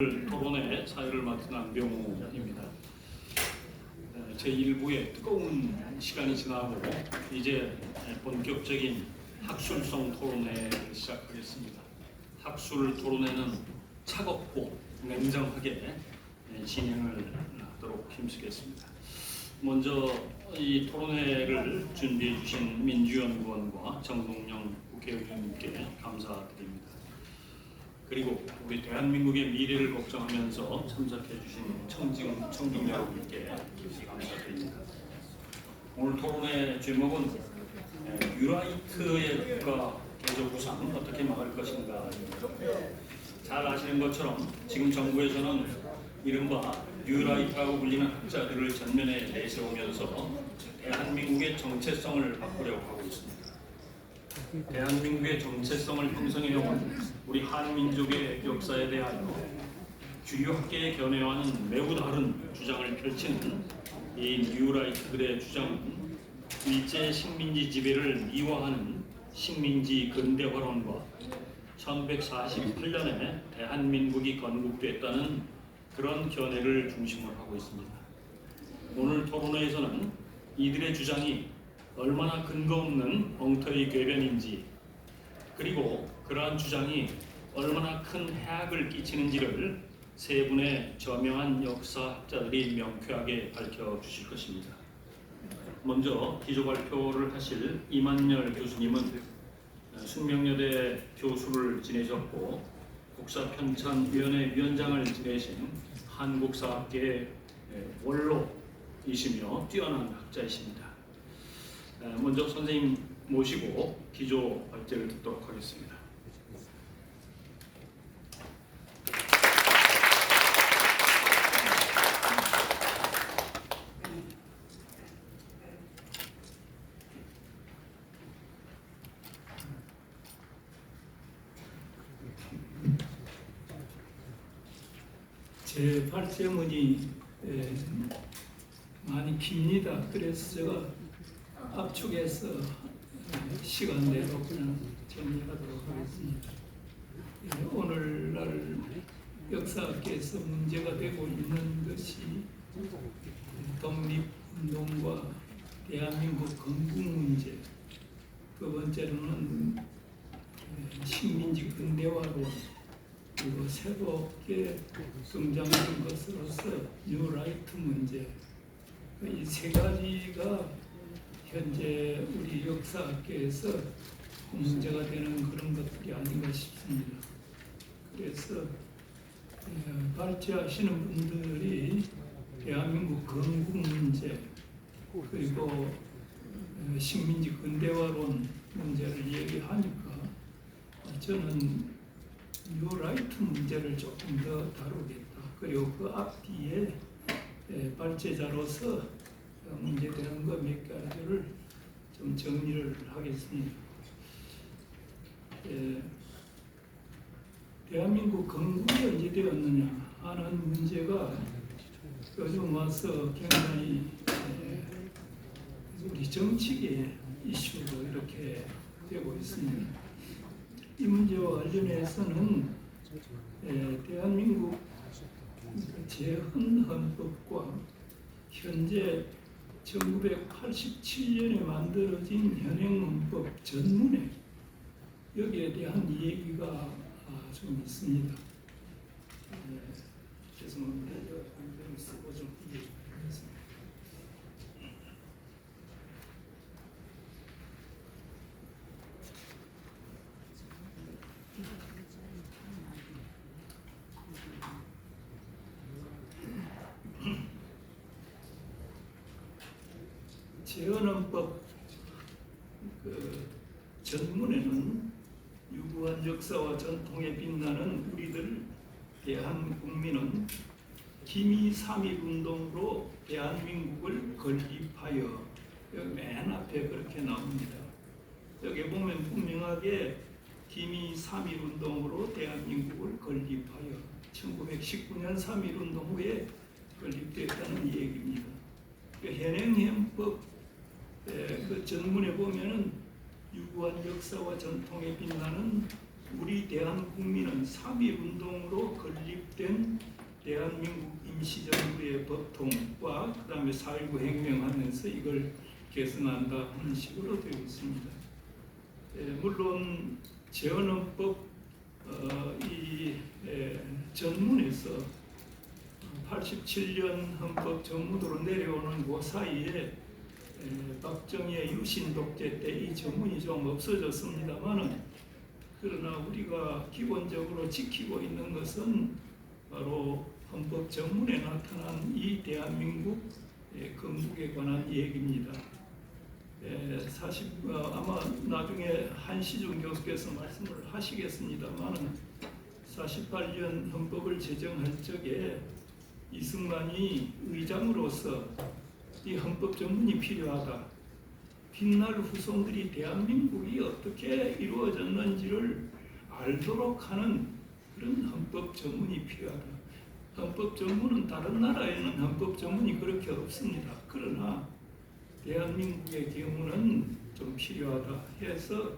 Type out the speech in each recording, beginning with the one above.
토론회 사회를 맡은 안병호입니다. 제1부의 뜨거운 시간이 지나고 이제 본격적인 학술성 토론회를 시작하겠습니다. 학술 토론회는 차갑고 냉정하게 진행을 하도록 힘쓰겠습니다. 먼저 이 토론회를 준비해 주신 민주연구원과 정동영 국회의원님께 감사드립니다. 그리고 우리 대한민국의 미래를 걱정하면서 참석해 주신 청중 여러분께 깊이 감사드립니다. 오늘 토론의 제목은 뉴라이트의 국가 개조 구상 어떻게 막을 것인가. 잘 아시는 것처럼 지금 정부에서는 이른바 뉴라이트라고 불리는 학자들을 전면에 내세우면서 대한민국의 정체성을 바꾸려고 하고 있습니다. 대한민국의 정체성을 형성해온 우리 한민족의 역사에 대하여 주류 학계의 견해와는 매우 다른 주장을 펼치는 이 뉴라이트들의 주장은 일제 식민지 지배를 미화하는 식민지 근대화론과 1148년에 대한민국이 건국됐다는 그런 견해를 중심으로 하고 있습니다. 오늘 토론회에서는 이들의 주장이 얼마나 근거 없는 엉터리 궤변인지, 그리고 그러한 주장이 얼마나 큰 해악을 끼치는지를 세 분의 저명한 역사학자들이 명쾌하게 밝혀주실 것입니다. 먼저 기조 발표를 하실 이만열 교수님은 숙명여대 교수를 지내셨고 국사편찬위원회 위원장을 지내신 한국사학계의 원로이시며 뛰어난 학자이십니다. 먼저 선생님 모시고 기조 발제를 듣도록 하겠습니다. 제 발제문이 많이 깁니다. 그래서 제가 압축해서 시간대로 그냥 정리하도록 하겠습니다. 오늘날 역사학계에서 문제가 되고 있는 것이 독립운동과 대한민국 건국 문제, 두 번째로는 식민지 근대화론, 그리고 새롭게 성장한 것으로서 뉴라이트 문제, 이 세 가지가 현재 우리 역사학계에서 문제가 되는 그런 것들이 아닌가 싶습니다. 그래서 발제하시는 분들이 대한민국 건국 문제, 그리고 식민지 근대화론 문제를 얘기하니까 저는 뉴라이트 문제를 조금 더 다루겠다. 그리고 그 앞뒤에 발제자로서 문제되는 것 몇 가지를 좀 정리를 하겠습니다. 대한민국 건국이 언제 되었느냐 하는 문제가 요즘 와서 굉장히 우리 정치계 이슈로 이렇게 되고 있습니다. 이 문제와 관련해서는 대한민국 제헌헌법과 현재 1987년에 만들어진 현행헌법 전문에 여기에 대한 얘기가 좀 있습니다. 죄송합니다. 제가 공부를 쓰고 좀 얘기하겠습니다. 제헌헌법 전문에는 유구한 역사와 전통에 빛나는 우리들 대한국민은 기미 3.1운동으로 대한민국을 건립하여, 여기 맨 앞에 그렇게 나옵니다. 여기 보면 분명하게 기미 3.1운동으로 대한민국을 건립하여 1919년 3.1운동 후에 건립됐다는 얘기입니다. 현행헌법 그 전문에 보면은 유구한 역사와 전통에 빛나는 우리 대한국민은 3.1운동으로 건립된 대한민국 임시정부의 법통과 그 다음에 4.19 혁명하면서 이걸 개선한다 하는 식으로 되어 있습니다. 물론 재헌헌법 전문에서 87년 헌법 전문으로 내려오는 그 사이에 박정희의 유신 독재 때 이 전문이 좀 없어졌습니다만은, 그러나 우리가 기본적으로 지키고 있는 것은 바로 헌법 전문에 나타난 이 대한민국 건국에 관한 얘기입니다. 사실 아마 나중에 한시중 교수께서 말씀을 하시겠습니다만은 48년 헌법을 제정할 적에 이승만이 의장으로서 이 헌법 전문이 필요하다. 훗날 후손들이 대한민국이 어떻게 이루어졌는지를 알도록 하는 그런 헌법 전문이 필요하다. 헌법 전문은 다른 나라에는 헌법 전문이 그렇게 없습니다. 그러나 대한민국의 경우는 좀 필요하다 해서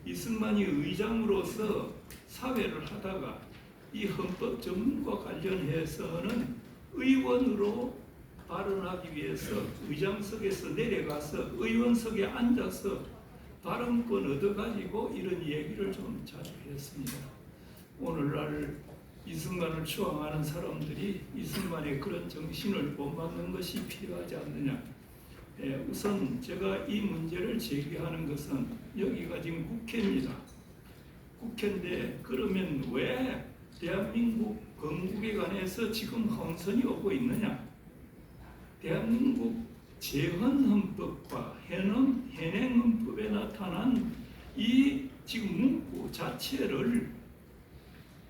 이승만이 의장으로서 사회를 하다가 이 헌법 전문과 관련해서는 의원으로 발언하기 위해서 의장석에서 내려가서 의원석에 앉아서 발언권 얻어가지고 이런 얘기를 좀 자주 했습니다. 오늘날 이승만을 추앙하는 사람들이 이승만의 그런 정신을 본받는 것이 필요하지 않느냐. 우선 제가 이 문제를 제기하는 것은 여기가 지금 국회입니다. 국회인데 그러면 왜 대한민국 건국에 관해서 지금 혼선이 오고 있느냐? 대한민국 재헌헌법과 현행헌법에 나타난 이 지금 문구 자체를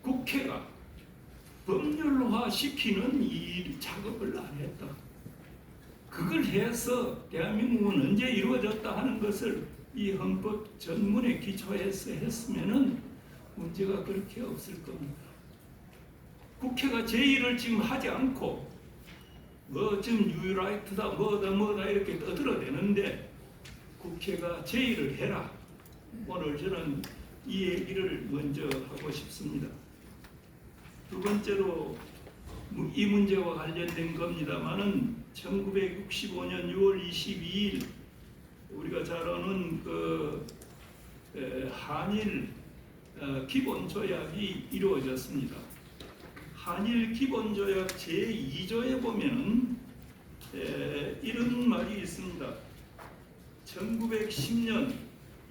국회가 법률화시키는 이 작업을 안 했다. 그걸 해서 대한민국은 언제 이루어졌다 하는 것을 이 헌법 전문에 기초해서 했으면은 문제가 그렇게 없을 겁니다. 국회가 제의를 지금 하지 않고 지금 뉴라이트다 뭐다 이렇게 떠들어대는데 국회가 제의를 해라. 오늘 저는 이 얘기를 먼저 하고 싶습니다. 두 번째로 이 문제와 관련된 겁니다만은 1965년 6월 22일 우리가 잘 아는 그 한일 기본조약이 이루어졌습니다. 한일 기본조약 제2조에 보면은 이런 말이 있습니다. 1910년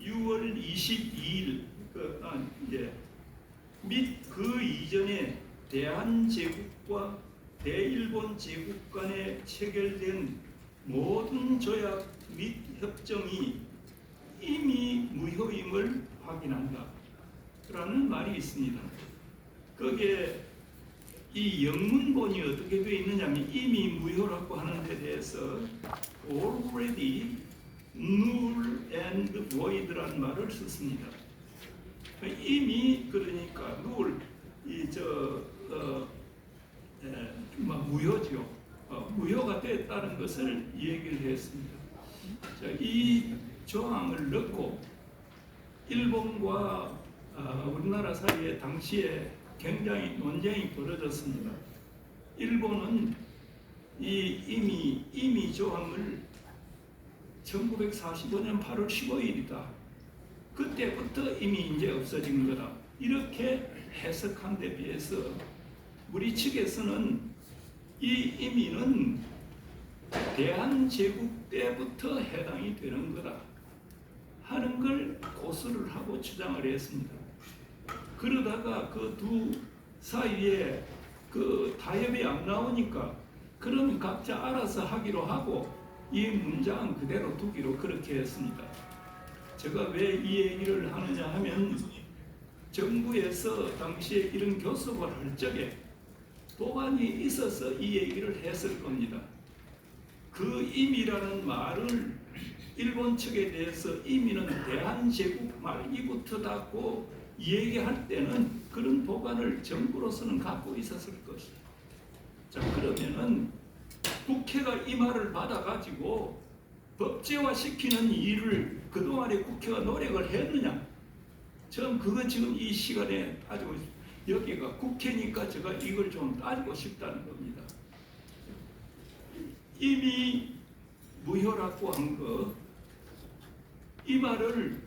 6월 22일 및 그 이전에 대한제국과 대일본 제국 간에 체결된 모든 조약 및 협정이 이미 무효임을 확인한다 라는 말이 있습니다. 거기에 이 영문본이 어떻게 되어 있느냐면 이미 무효라고 하는 데 대해서 already null and void라는 말을 썼습니다. 이미 그러니까 null 무효죠. 무효가 됐다는 것을 얘기를 했습니다. 자, 이 조항을 넣고 일본과 우리나라 사이에 당시에 굉장히 논쟁이 벌어졌습니다. 일본은 이미 조항을 1945년 8월 15일이다. 그때부터 이미 이제 없어진 거다. 이렇게 해석한 데 비해서 우리 측에서는 이 이미는 대한제국 때부터 해당이 되는 거다 하는 걸 고수를 하고 주장을 했습니다. 그러다가 그 두 사이에 그 타협이 안 나오니까 그러면 각자 알아서 하기로 하고 이 문장은 그대로 두기로 그렇게 했습니다. 제가 왜 이 얘기를 하느냐 하면 정부에서 당시에 이런 교섭을 할 적에 도관이 있어서 이 얘기를 했을 겁니다. 그 임이라는 말을 일본 측에 대해서 임의는 대한제국 말기부터 닫고 얘기할 때는 그런 보관을 정부로서는 갖고 있었을 것이다. 자, 그러면은 국회가 이 말을 받아가지고 법제화시키는 일을 그동안에 국회가 노력을 했느냐? 전 그거 지금 이 시간에 따지고 여기가 국회니까 제가 이걸 좀 따지고 싶다는 겁니다. 이미 무효라고 한 거, 이 말을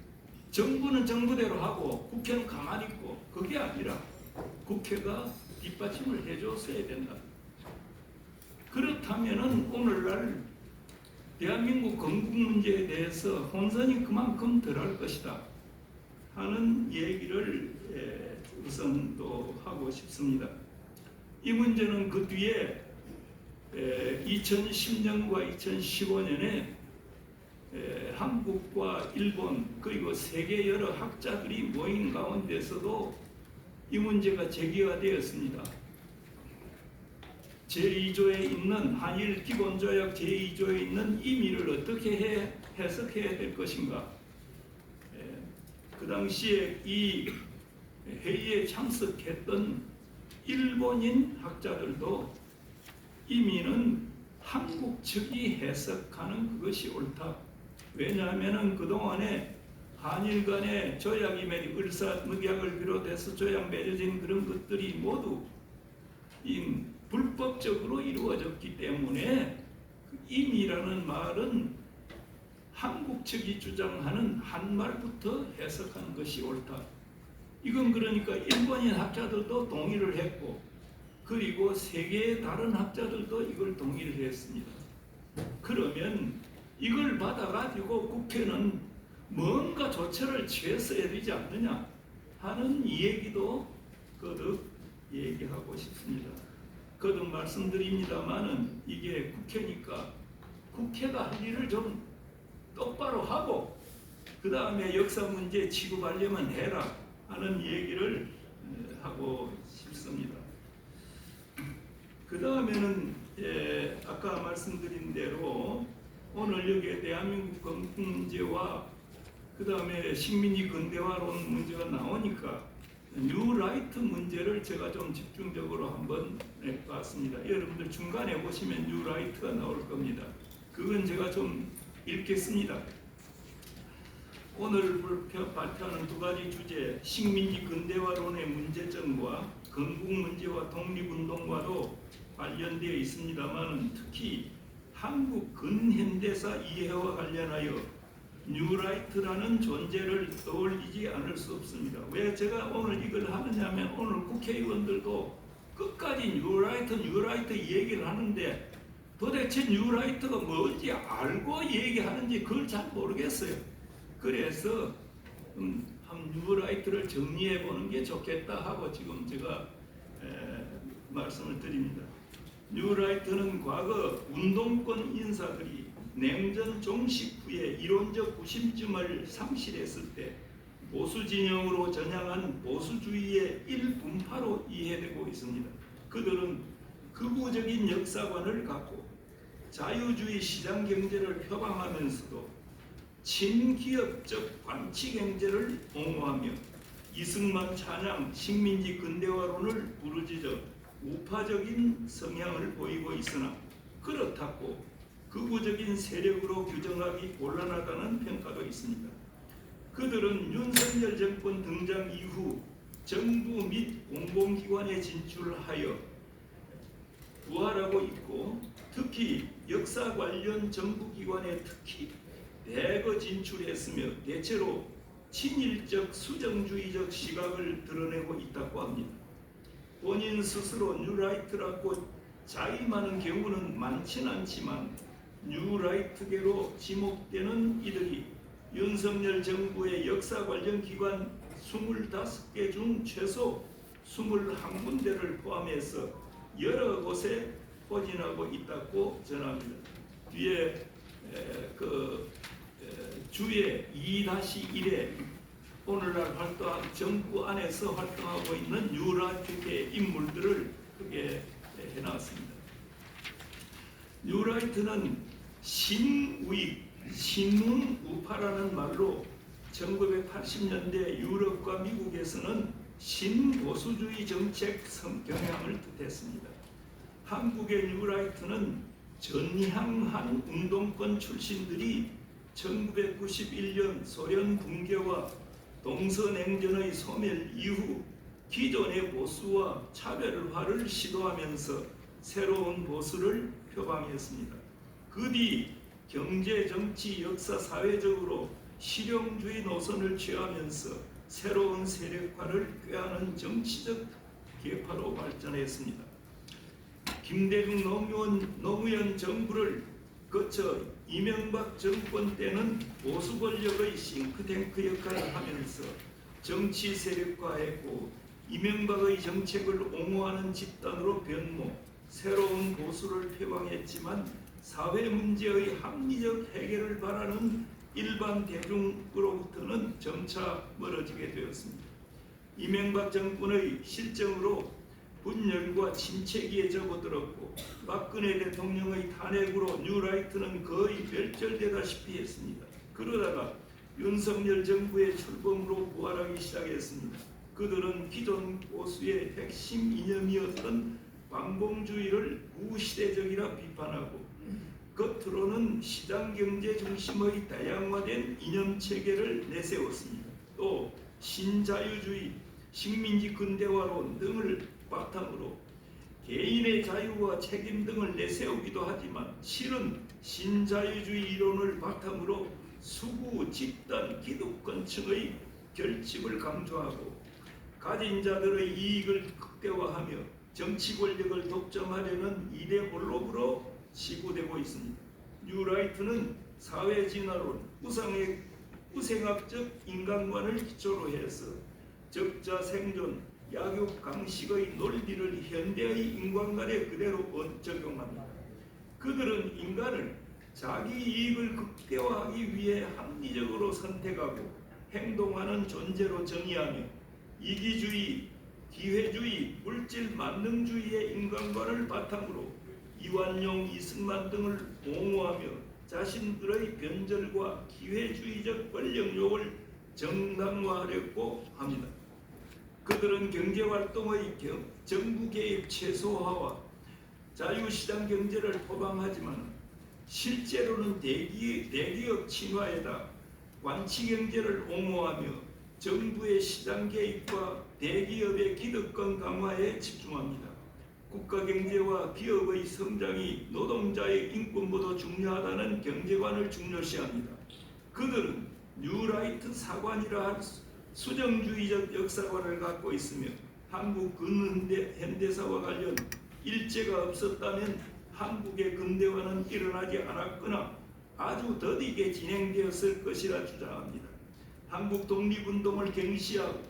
정부는 정부대로 하고 국회는 가만히 있고, 그게 아니라 국회가 뒷받침을 해줬어야 된다. 그렇다면은 오늘날 대한민국 건국 문제에 대해서 혼선이 그만큼 덜할 것이다 하는 얘기를 우선 또 하고 싶습니다. 이 문제는 그 뒤에 2010년과 2015년에 한국과 일본 그리고 세계 여러 학자들이 모인 가운데서도 이 문제가 제기가 되었습니다. 제2조에 있는 한일 기본조약 제2조에 있는 의미를 어떻게 해석해야 될 것인가. 그 당시에 이 회의에 참석했던 일본인 학자들도 의미는 한국 측이 해석하는 그것이 옳다. 왜냐하면 그동안에 한일 간의 조약이 을사늑약을 비롯해서 조약 맺어진 그런 것들이 모두 불법적으로 이루어졌기 때문에 임이라는 말은 한국 측이 주장하는 한 말부터 해석하는 것이 옳다. 이건 그러니까 일본인 학자들도 동의를 했고, 그리고 세계의 다른 학자들도 이걸 동의를 했습니다. 그러면 이걸 받아가지고 국회는 뭔가 조처를 취했어야 되지 않느냐 하는 얘기도 거듭 얘기하고 싶습니다. 거듭 말씀드립니다마는 이게 국회니까 국회가 할 일을 좀 똑바로 하고 그 다음에 역사 문제 취급하려면 해라 하는 얘기를 하고 싶습니다. 그 다음에는 아까 말씀드린 대로 오늘 여기에 대한민국 건국 문제와 그 다음에 식민지 근대화론 문제가 나오니까 뉴라이트 문제를 제가 좀 집중적으로 한번 봤습니다. 여러분들 중간에 보시면 뉴라이트가 나올 겁니다. 그건 제가 좀 읽겠습니다. 오늘 발표하는 두 가지 주제, 식민지 근대화론의 문제점과 건국 문제와 독립운동과도 관련되어 있습니다만 특히 한국 근현대사 이해와 관련하여 뉴라이트라는 존재를 떠올리지 않을 수 없습니다. 왜 제가 오늘 이걸 하느냐면 오늘 국회의원들도 끝까지 뉴라이트 얘기를 하는데 도대체 뉴라이트가 뭔지 알고 얘기하는지 그걸 잘 모르겠어요. 그래서 뉴라이트를 정리해 보는 게 좋겠다 하고 지금 제가 말씀을 드립니다. 뉴라이트는 과거 운동권 인사들이 냉전 종식 후에 이론적 구심점을 상실했을 때 보수 진영으로 전향한 보수주의의 일분파로 이해되고 있습니다. 그들은 극우적인 역사관을 갖고 자유주의 시장 경제를 표방하면서도 친기업적 관치 경제를 옹호하며 이승만 찬양 식민지 근대화론을 부르짖어 우파적인 성향을 보이고 있으나 그렇다고 극우적인 세력으로 규정하기 곤란하다는 평가도 있습니다. 그들은 윤석열 정권 등장 이후 정부 및 공공기관에 진출하여 부활하고 있고 특히 역사 관련 정부기관에 특히 대거 진출했으며 대체로 친일적 수정주의적 시각을 드러내고 있다고 합니다. 본인 스스로 뉴라이트라고 자임하는 경우는 많지는 않지만 뉴라이트계로 지목되는 이들이 윤석열 정부의 역사 관련 기관 25개 중 최소 21군데를 포함해서 여러 곳에 포진하고 있다고 전합니다. 뒤에 주에 2-1에 오늘날 활동한 정부 안에서 활동하고 있는 뉴라이트계 인물들을 크게 해놨습니다. 뉴라이트는 신우익, 신웅우파라는 말로 1980년대 유럽과 미국에서는 신보수주의 정책 경향을 뜻했습니다. 한국의 뉴라이트는 전향한 운동권 출신들이 1991년 소련 붕괴와 동서냉전의 소멸 이후 기존의 보수와 차별화를 시도하면서 새로운 보수를 표방했습니다. 그 뒤 경제, 정치, 역사, 사회적으로 실용주의 노선을 취하면서 새로운 세력화를 꾀하는 정치적 계파로 발전했습니다. 김대중 노무현 정부를 거쳐 이명박 정권 때는 보수 권력의 싱크탱크 역할을 하면서 정치 세력화했고 이명박의 정책을 옹호하는 집단으로 변모, 새로운 보수를 표방했지만 사회 문제의 합리적 해결을 바라는 일반 대중으로부터는 점차 멀어지게 되었습니다. 이명박 정권의 실정으로 분열과 침체기에 접어들었고 박근혜 대통령의 탄핵으로 뉴라이트는 거의 멸절되다시피 했습니다. 그러다가 윤석열 정부의 출범으로 부활하기 시작했습니다. 그들은 기존 보수의 핵심 이념이었던 반공주의를 구시대적이라 비판하고 겉으로는 시장경제 중심의 다양화된 이념체계를 내세웠습니다. 또 신자유주의, 식민지 근대화론 등을 바탕으로 개인의 자유와 책임 등을 내세우기도 하지만 실은 신자유주의 이론을 바탕으로 수구, 집단, 기득권층의 결집을 강조하고 가진 자들의 이익을 극대화하며 정치 권력을 독점하려는 이데 볼록으로 시구되고 있습니다. 뉴라이트는 사회 진화론, 우생학적 인간관을 기초로 해서 적자 생존, 약육 강식의 논리를 현대의 인간관에 그대로 적용합니다. 그들은 인간을 자기 이익을 극대화하기 위해 합리적으로 선택하고 행동하는 존재로 정의하며 이기주의, 기회주의, 물질 만능주의의 인간관을 바탕으로 이완용, 이승만 등을 옹호하며 자신들의 변절과 기회주의적 권력욕을 정당화하려고 합니다. 그들은 경제활동의 정부 개입 최소화와 자유시장 경제를 포방하지만 실제로는 대기업 친화에다 관치경제를 옹호하며 정부의 시장 개입과 대기업의 기득권 강화에 집중합니다. 국가경제와 기업의 성장이 노동자의 인권보다 중요하다는 경제관을 중요시합니다. 그들은 뉴라이트 사관이라 할 수정주의적 역사관을 갖고 있으며 한국 근현대사와 관련 일제가 없었다면 한국의 근대화는 일어나지 않았거나 아주 더디게 진행되었을 것이라 주장합니다. 한국 독립운동을 경시하고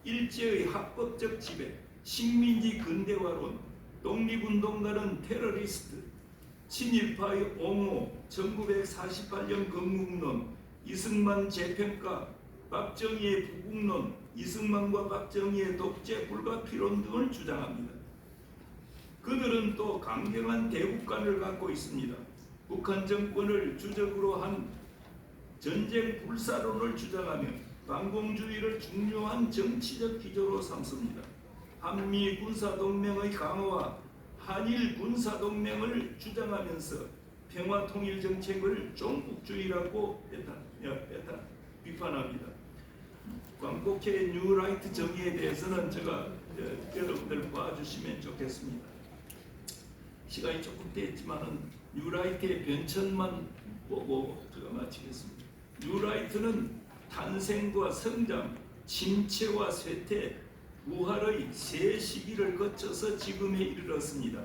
일제의 합법적 지배, 식민지 근대화론, 독립운동가는 테러리스트, 친일파의 옹호, 1948년 건국론, 이승만 재평가, 박정희의 부국론, 이승만과 박정희의 독재 불가피론 등을 주장합니다. 그들은 또 강경한 대국관을 갖고 있습니다. 북한 정권을 주적으로 한 전쟁 불사론을 주장하며 반공주의를 중요한 정치적 기조로 삼습니다. 한미 군사동맹의 강화와 한일 군사동맹을 주장하면서 평화통일 정책을 종북주의라고 비판합니다. 광복회 뉴라이트 정의에 대해서는 제가 여러분들 봐주시면 좋겠습니다. 시간이 조금 됐지만은 뉴라이트의 변천만 보고 제가 마치겠습니다. 뉴라이트는 탄생과 성장, 침체와 쇠퇴, 부활의 세 시기를 거쳐서 지금에 이르렀습니다.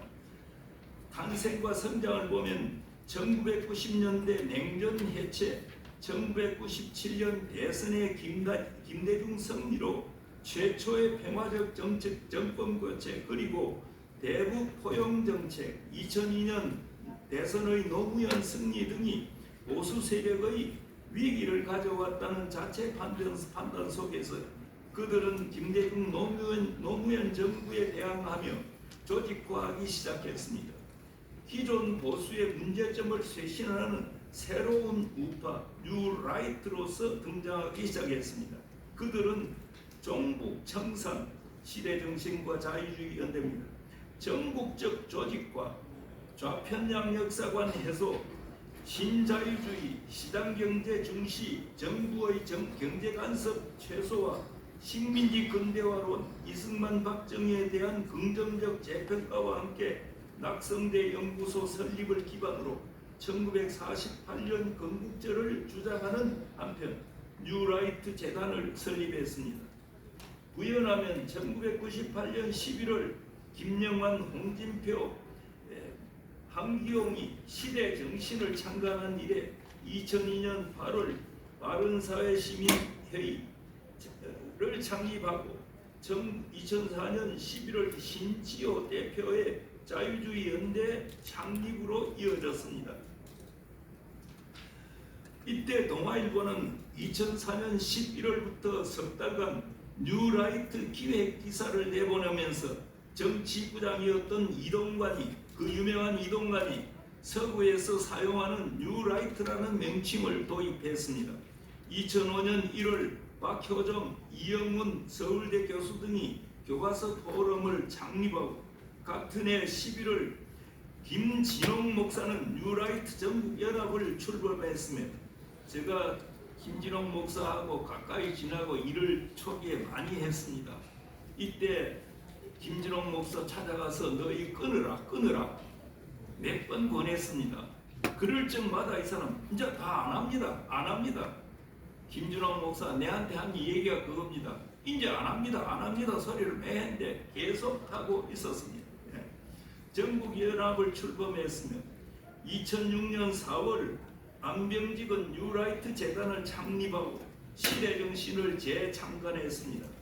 탄생과 성장을 보면 1990년대 냉전 해체, 1997년 대선의 김대중 승리로 최초의 평화적 정권 교체, 그리고 대북 포용 정책, 2002년 대선의 노무현 승리 등이 보수 세력의 위기를 가져왔다는 자체 판단 속에서 그들은 김대중 노무현 정부에 대항하며 조직화하기 시작했습니다. 기존 보수의 문제점을 쇄신하는 새로운 우파 뉴라이트로서 등장하기 시작했습니다. 그들은 종북 청산 시대정신과 자유주의 연대입니다. 전국적 조직과 좌편향 역사관 해소, 신자유주의, 시장경제 중시, 정부의 경제 간섭 최소화, 식민지 근대화론, 이승만 박정희에 대한 긍정적 재평가와 함께 낙성대 연구소 설립을 기반으로 1948년 건국절을 주장하는 한편 뉴라이트 재단을 설립했습니다. 구현하면 1998년 11월 김영환, 홍진표, 한기용이 시대 정신을 창간한 이래 2002년 8월 바른사회시민회의를 창립하고 2004년 11월 신지호 대표의 자유주의 연대 창립으로 이어졌습니다. 이때 동아일보는 2004년 11월부터 석 달간 뉴라이트 기획 기사를 내보내면서 정치부장이었던 이동관이, 그 유명한 이동관이 서구에서 사용하는 뉴라이트라는 명칭을 도입했습니다. 2005년 1월 박효정, 이영훈 서울대 교수 등이 교과서 포럼을 창립하고 같은 해 11월 김진홍 목사는 뉴라이트 전국연합을 출범했으며 제가 김진홍 목사하고 가까이 지나고 일을 초기에 많이 했습니다. 이때 김진홍 목사 찾아가서 너희 끊으라 몇 번 권했습니다. 그럴 적마다 이 사람 이제 다 안 합니다. 김진홍 목사 내한테 한 얘기가 그겁니다. 이제 안 합니다 소리를 매했는데 계속 하고 있었습니다. 전국연합을 출범했으며 2006년 4월 안병직은 뉴라이트 재단을 창립하고 시대정신을 재창간했습니다.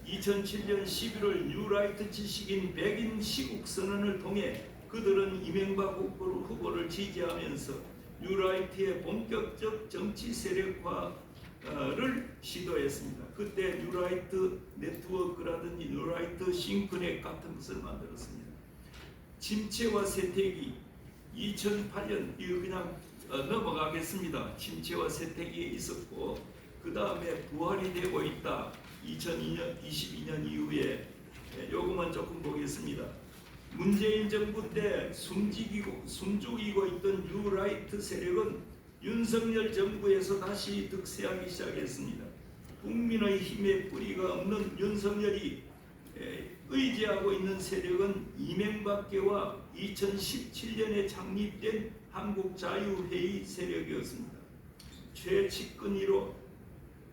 2007년 11월 뉴라이트 지식인 백인 시국선언을 통해 그들은 이명박 후보를 지지하면서 뉴라이트의 본격적 정치 세력화를 시도했습니다. 그때 뉴라이트 네트워크라든지 뉴라이트 싱크넷 같은 것을 만들었습니다. 침체와 세태기 2008년 이거 그냥 넘어가겠습니다. 침체와 세태기에 있었고 그 다음에 부활이 되고 있다. 2022년 이후에 요것만 조금 보겠습니다. 문재인 정부 때 숨죽이고 있던 뉴라이트 세력은 윤석열 정부에서 다시 득세하기 시작했습니다. 국민의 힘에 뿌리가 없는 윤석열이 의지하고 있는 세력은 이명박계와 2017년에 창립된 한국자유회의 세력이었습니다. 최측근위로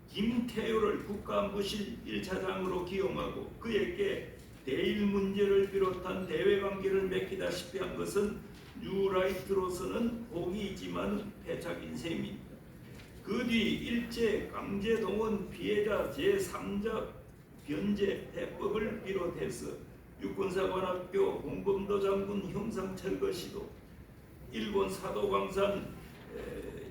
김태효를 국가안보실 1차장으로 기용하고 그에게 대일 문제를 비롯한 대외관계를 맡기다시피 한 것은 뉴라이트로서는 복이지만 패착인 셈입니다. 그 뒤 일제 강제동원 피해자 제3자 변제 해법을 비롯해서 육군사관학교 홍범도 장군 형상철거 시도, 일본 사도광산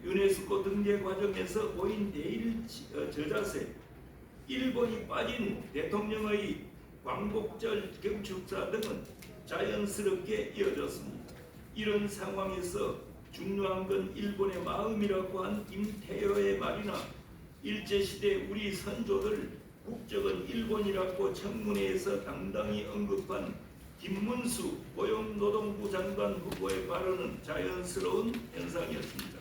유네스코 등재 과정에서 보인 대일 저자세, 일본이 빠진 대통령의 광복절 경축사 등은 자연스럽게 이어졌습니다. 이런 상황에서 중요한 건 일본의 마음이라고 한 김태효의 말이나 일제시대 우리 선조들 국적은 일본이라고 청문회에서 당당히 언급한 김문수 고용노동부 장관 후보의 발언은 자연스러운 현상이었습니다.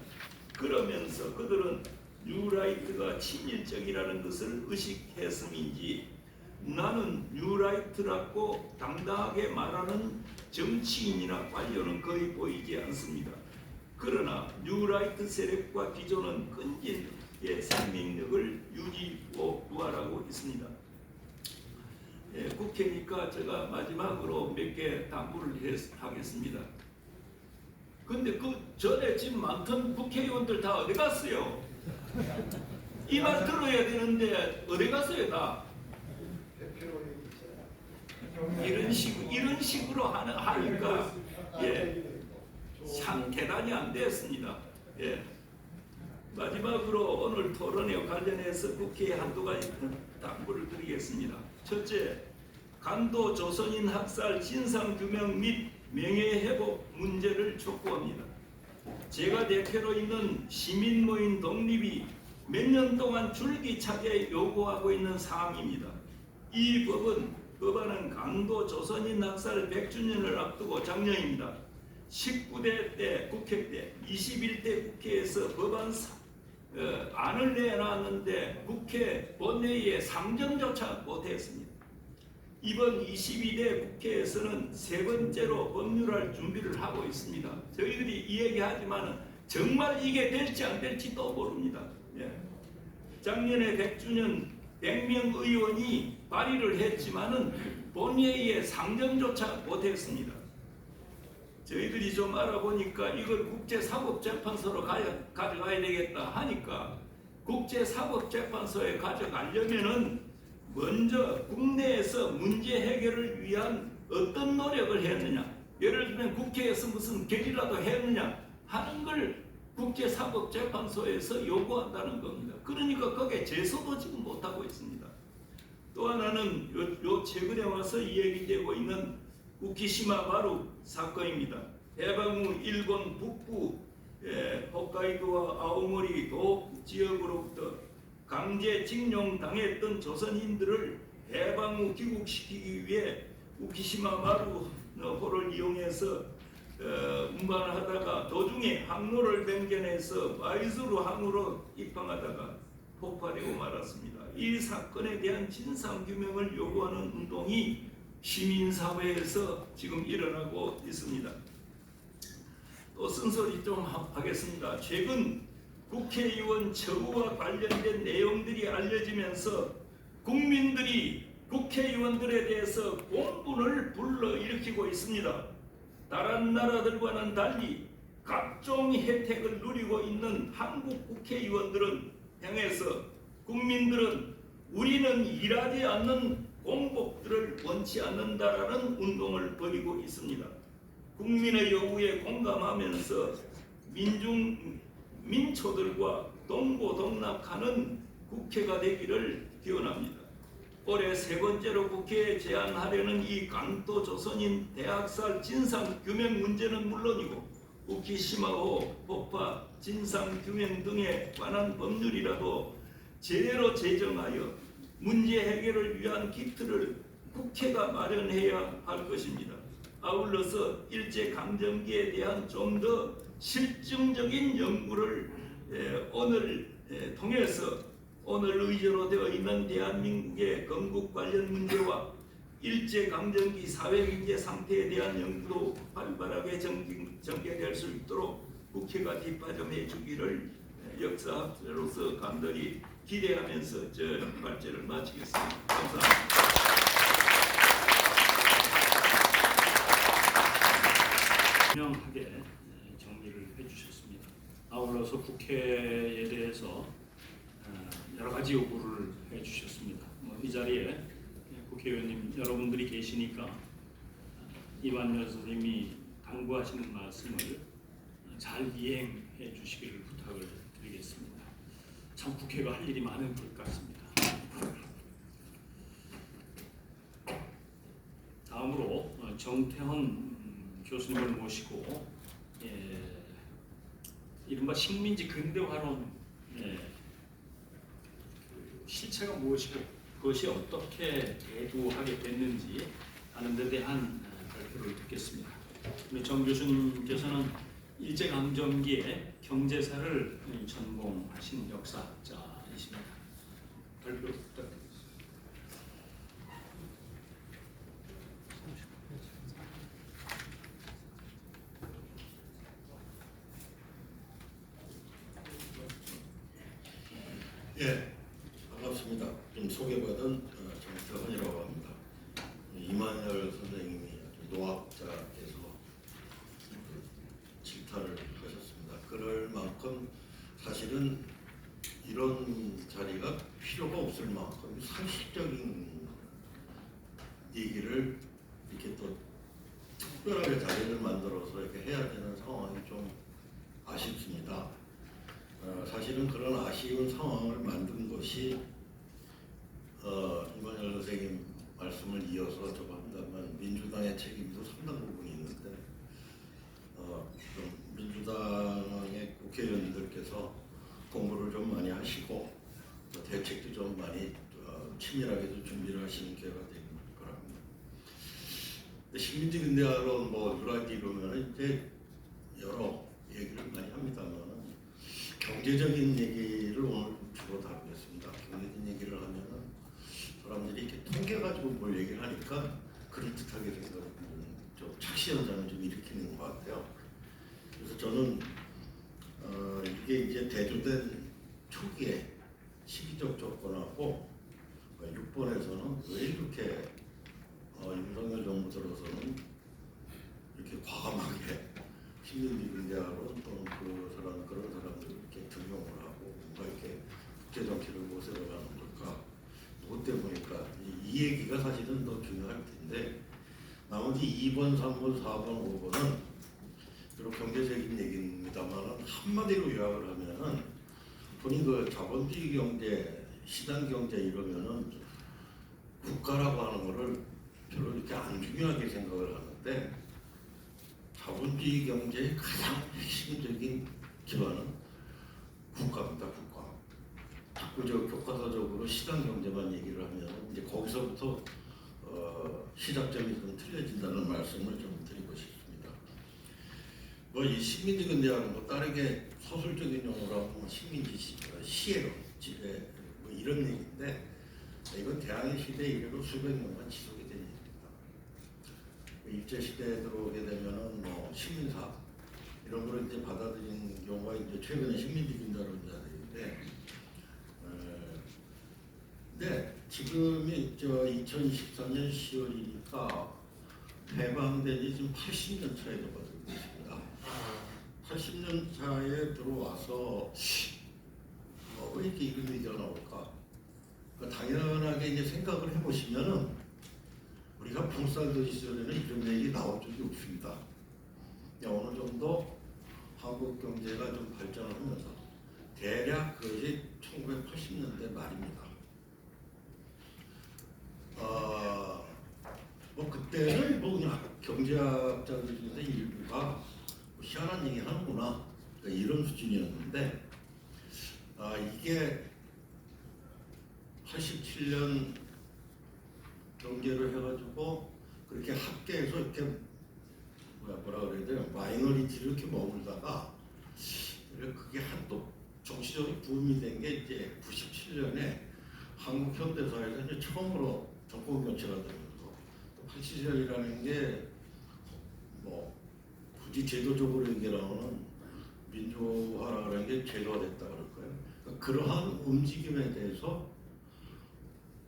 그러면서 그들은 뉴라이트가 친일적이라는 것을 의식했음인지 나는 뉴라이트라고 당당하게 말하는 정치인이나 관료는 거의 보이지 않습니다. 그러나 뉴라이트 세력과 기존은 끈질의 생명력을 유지부활하고 있습니다. 국회니까 제가 마지막으로 몇 개 당부를 하겠습니다. 근데 그 전에 지금 많던 국회의원들 다 어디 갔어요? 이 말 들어야 되는데 어디 갔어요 다? 이런 식으로 하니까 참 대단히 안 됐습니다. 마지막으로 오늘 토론에 관련해서 국회에 한두 가지 당부를 드리겠습니다. 첫째, 간도 조선인 학살 진상규명 및 명예회복 문제를 촉구합니다. 제가 대표로 있는 시민모임 독립이 몇 년 동안 줄기차게 요구하고 있는 사항입니다. 이 법안은 간도 조선인 학살 100주년을 앞두고 작년입니다. 19대 때 국회 때 21대 국회에서 법안 안을 내놨는데 국회 본회의에 상정조차 못했습니다. 이번 22대 국회에서는 세 번째로 법률할 준비를 하고 있습니다. 저희들이 이 얘기하지만 정말 이게 될지 안 될지도 모릅니다. 예. 작년에 100주년 100명 의원이 발의를 했지만은 본회의에 상정조차 못했습니다. 저희들이 좀 알아보니까 이걸 국제사법재판소로 가져가야 되겠다 하니까 국제사법재판소에 가져가려면은 먼저 국내에서 문제 해결을 위한 어떤 노력을 했느냐, 예를 들면 국회에서 무슨 결의라도 했느냐 하는 걸 국제사법재판소에서 요구한다는 겁니다. 그러니까 거기에 제소도 지금 못하고 있습니다. 또 하나는 요 최근에 와서 이야기되고 있는 후쿠시마 마루 사건입니다. 해방 후 일본 북부 홋카이도와 아오모리 도 지역으로부터 강제 징용당했던 조선인들을 해방 후 귀국시키기 위해 후쿠시마 마루호를 이용해서 운반을 하다가 도중에 항로를 변경해서 마이즈루 항으로 입항하다가 폭발되고 말았습니다. 이 사건에 대한 진상규명을 요구하는 운동이 시민사회에서 지금 일어나고 있습니다. 또 쓴소리 좀 하겠습니다. 최근 국회의원 처우와 관련된 내용들이 알려지면서 국민들이 국회의원들에 대해서 공분을 불러일으키고 있습니다. 다른 나라들과는 달리 각종 혜택을 누리고 있는 한국 국회의원들은 향해서 국민들은 우리는 일하지 않는 공복들을 원치 않는다라는 운동을 벌이고 있습니다. 국민의 요구에 공감하면서 민초들과 동고동락하는 국회가 되기를 기원합니다. 올해 세 번째로 국회에 제안하려는 이 강도 조선인 대학살 진상규명 문제는 물론이고 후쿠시마호 폭파 진상규명 등에 관한 법률이라도 제대로 제정하여 문제 해결을 위한 기틀을 국회가 마련해야 할 것입니다. 아울러서 일제강점기에 대한 좀 더 실증적인 연구를 오늘 통해서 오늘 의제로 되어 있는 대한민국의 건국 관련 문제와 일제강점기 사회경제 상태에 대한 연구도 활발하게 전개될 수 있도록 국회가 뒷받침해 주기를 역사학자로서 간절히 기대하면서 저 발제를 마치겠습니다. 감사합니다. 분명하게 정리를 해주셨습니다. 아울러서 국회에 대해서 여러 가지 요구를 해주셨습니다. 이 자리에 국회의원님 여러분들이 계시니까 이완열 선생님이 당부하시는 말씀을 잘 이행해 주시기를 부탁을 드리겠습니다. 참 국회가 할 일이 많은 것 같습니다. 다음으로 정태헌 교수님을 모시고 이른바 식민지 근대화론 실체가 무엇이고 그것이 어떻게 대두하게 됐는지 하는 데 대한 발표를 듣겠습니다. 우리 정 교수님께서는 일제강점기에 경제사를 전공하신 역사학자이십니다. 발표 부탁드립니다. 예, 반갑습니다. 좀 소개받은 정태헌이라고 합니다. 이만열 선생님이 노학자께서 질타를 하셨습니다. 그럴 만큼 사실은 이런 자리가 필요가 없을 만큼 상식적인 얘기를 이렇게 또 특별하게 자리를 만들어서 이렇게 해야 되는 상황이 좀 아쉽습니다. 사실은 그런 아쉬운 상황을 만든 것이 이만열 선생님 말씀을 이어서 좀 한다면 민주당의 책임도 상당 부분이 있는데 좀 민주당의 국회의원들께서 공부를 좀 많이 하시고 대책도 좀 많이 치밀하게도 준비를 하시는 기회가 되길 바랍니다. 식민지 근대화론 뭐 누라디 이러면 이제 경제적인 얘기를 오늘 주로 다루겠습니다. 경제적인 얘기를 하면은 사람들이 이렇게 통계 가지고 뭘 얘기를 하니까 그럴듯하게 생각하는 좀 착시 현상을 좀 일으키는 것 같아요. 그래서 저는 이게 이제 대조된 초기에 시기적 조건하고 6번에서는 왜 이렇게 윤석열 정부 들어서는 이렇게 과감하게 시민비근대화로 또는 그런 사람들을 이렇게 등용을 하고 뭔가 이렇게 국제 정치를 모색하는 걸까? 무엇 때문일까? 이 얘기가 사실은 더 중요할 텐데 나머지 2번, 3번, 4번, 5번은 주로 경제적인 얘기입니다만 한마디로 요약을 하면은 본인 그 자본주의 경제, 시장 경제 이러면은 국가라고 하는 거를 별로 이렇게 안 중요하게 생각을 하는데 자본주의 경제의 가장 핵심적인 기반은 국가입니다. 국가. 자꾸 저 교과서적으로 시장 경제만 얘기를 하면 이제 거기서부터 시작점이 좀 틀려진다는 말씀을 좀 드리고 싶습니다. 뭐 이 시민지 근대화는 뭐 다르게 서술적인 용어로 하면 시민지 시혜로 지배 뭐 이런 얘기인데 이건 대항해 시대 이래로 수백 년간 지속이 된 얘기입니다. 일제 시대에 들어오게 되면은 뭐 시민사 이런 거를 이제 받아들인 경우가 이제 최근에 식민지 근대화론자들인데, 근데 지금이 저 2014년 10월이니까 해방된 지 지금 80년 차에 접어들고 있습니다. 80년 차에 들어와서 왜 이렇게 이런 얘기가 나올까? 그러니까 당연하게 이제 생각을 해보시면은 우리가 풍살도 시절에는 이런 얘기 나올 적이 없습니다. 어느 정도 한국 경제가 좀 발전을 하면서 대략 그것이 1980년대 말입니다. 뭐 그때는 뭐 그냥 경제학자들 중에서 일부가 뭐 희한한 얘기 하는구나 그러니까 이런 수준이었는데 이게 87년 경제를 해가지고 그렇게 합계해서 이렇게 뭐라 그래야 돼요? 마이너리티를 이렇게 머물다가 그게 한또 정치적인 붐이 된 게 이제 97년에 한국 현대사에서 이제 처음으로 정권 교체가 되면서 87년이라는 게 뭐 굳이 제도적으로 얘기하면 민주화라는 게 제도화됐다 그럴까요? 그러니까 그러한 움직임에 대해서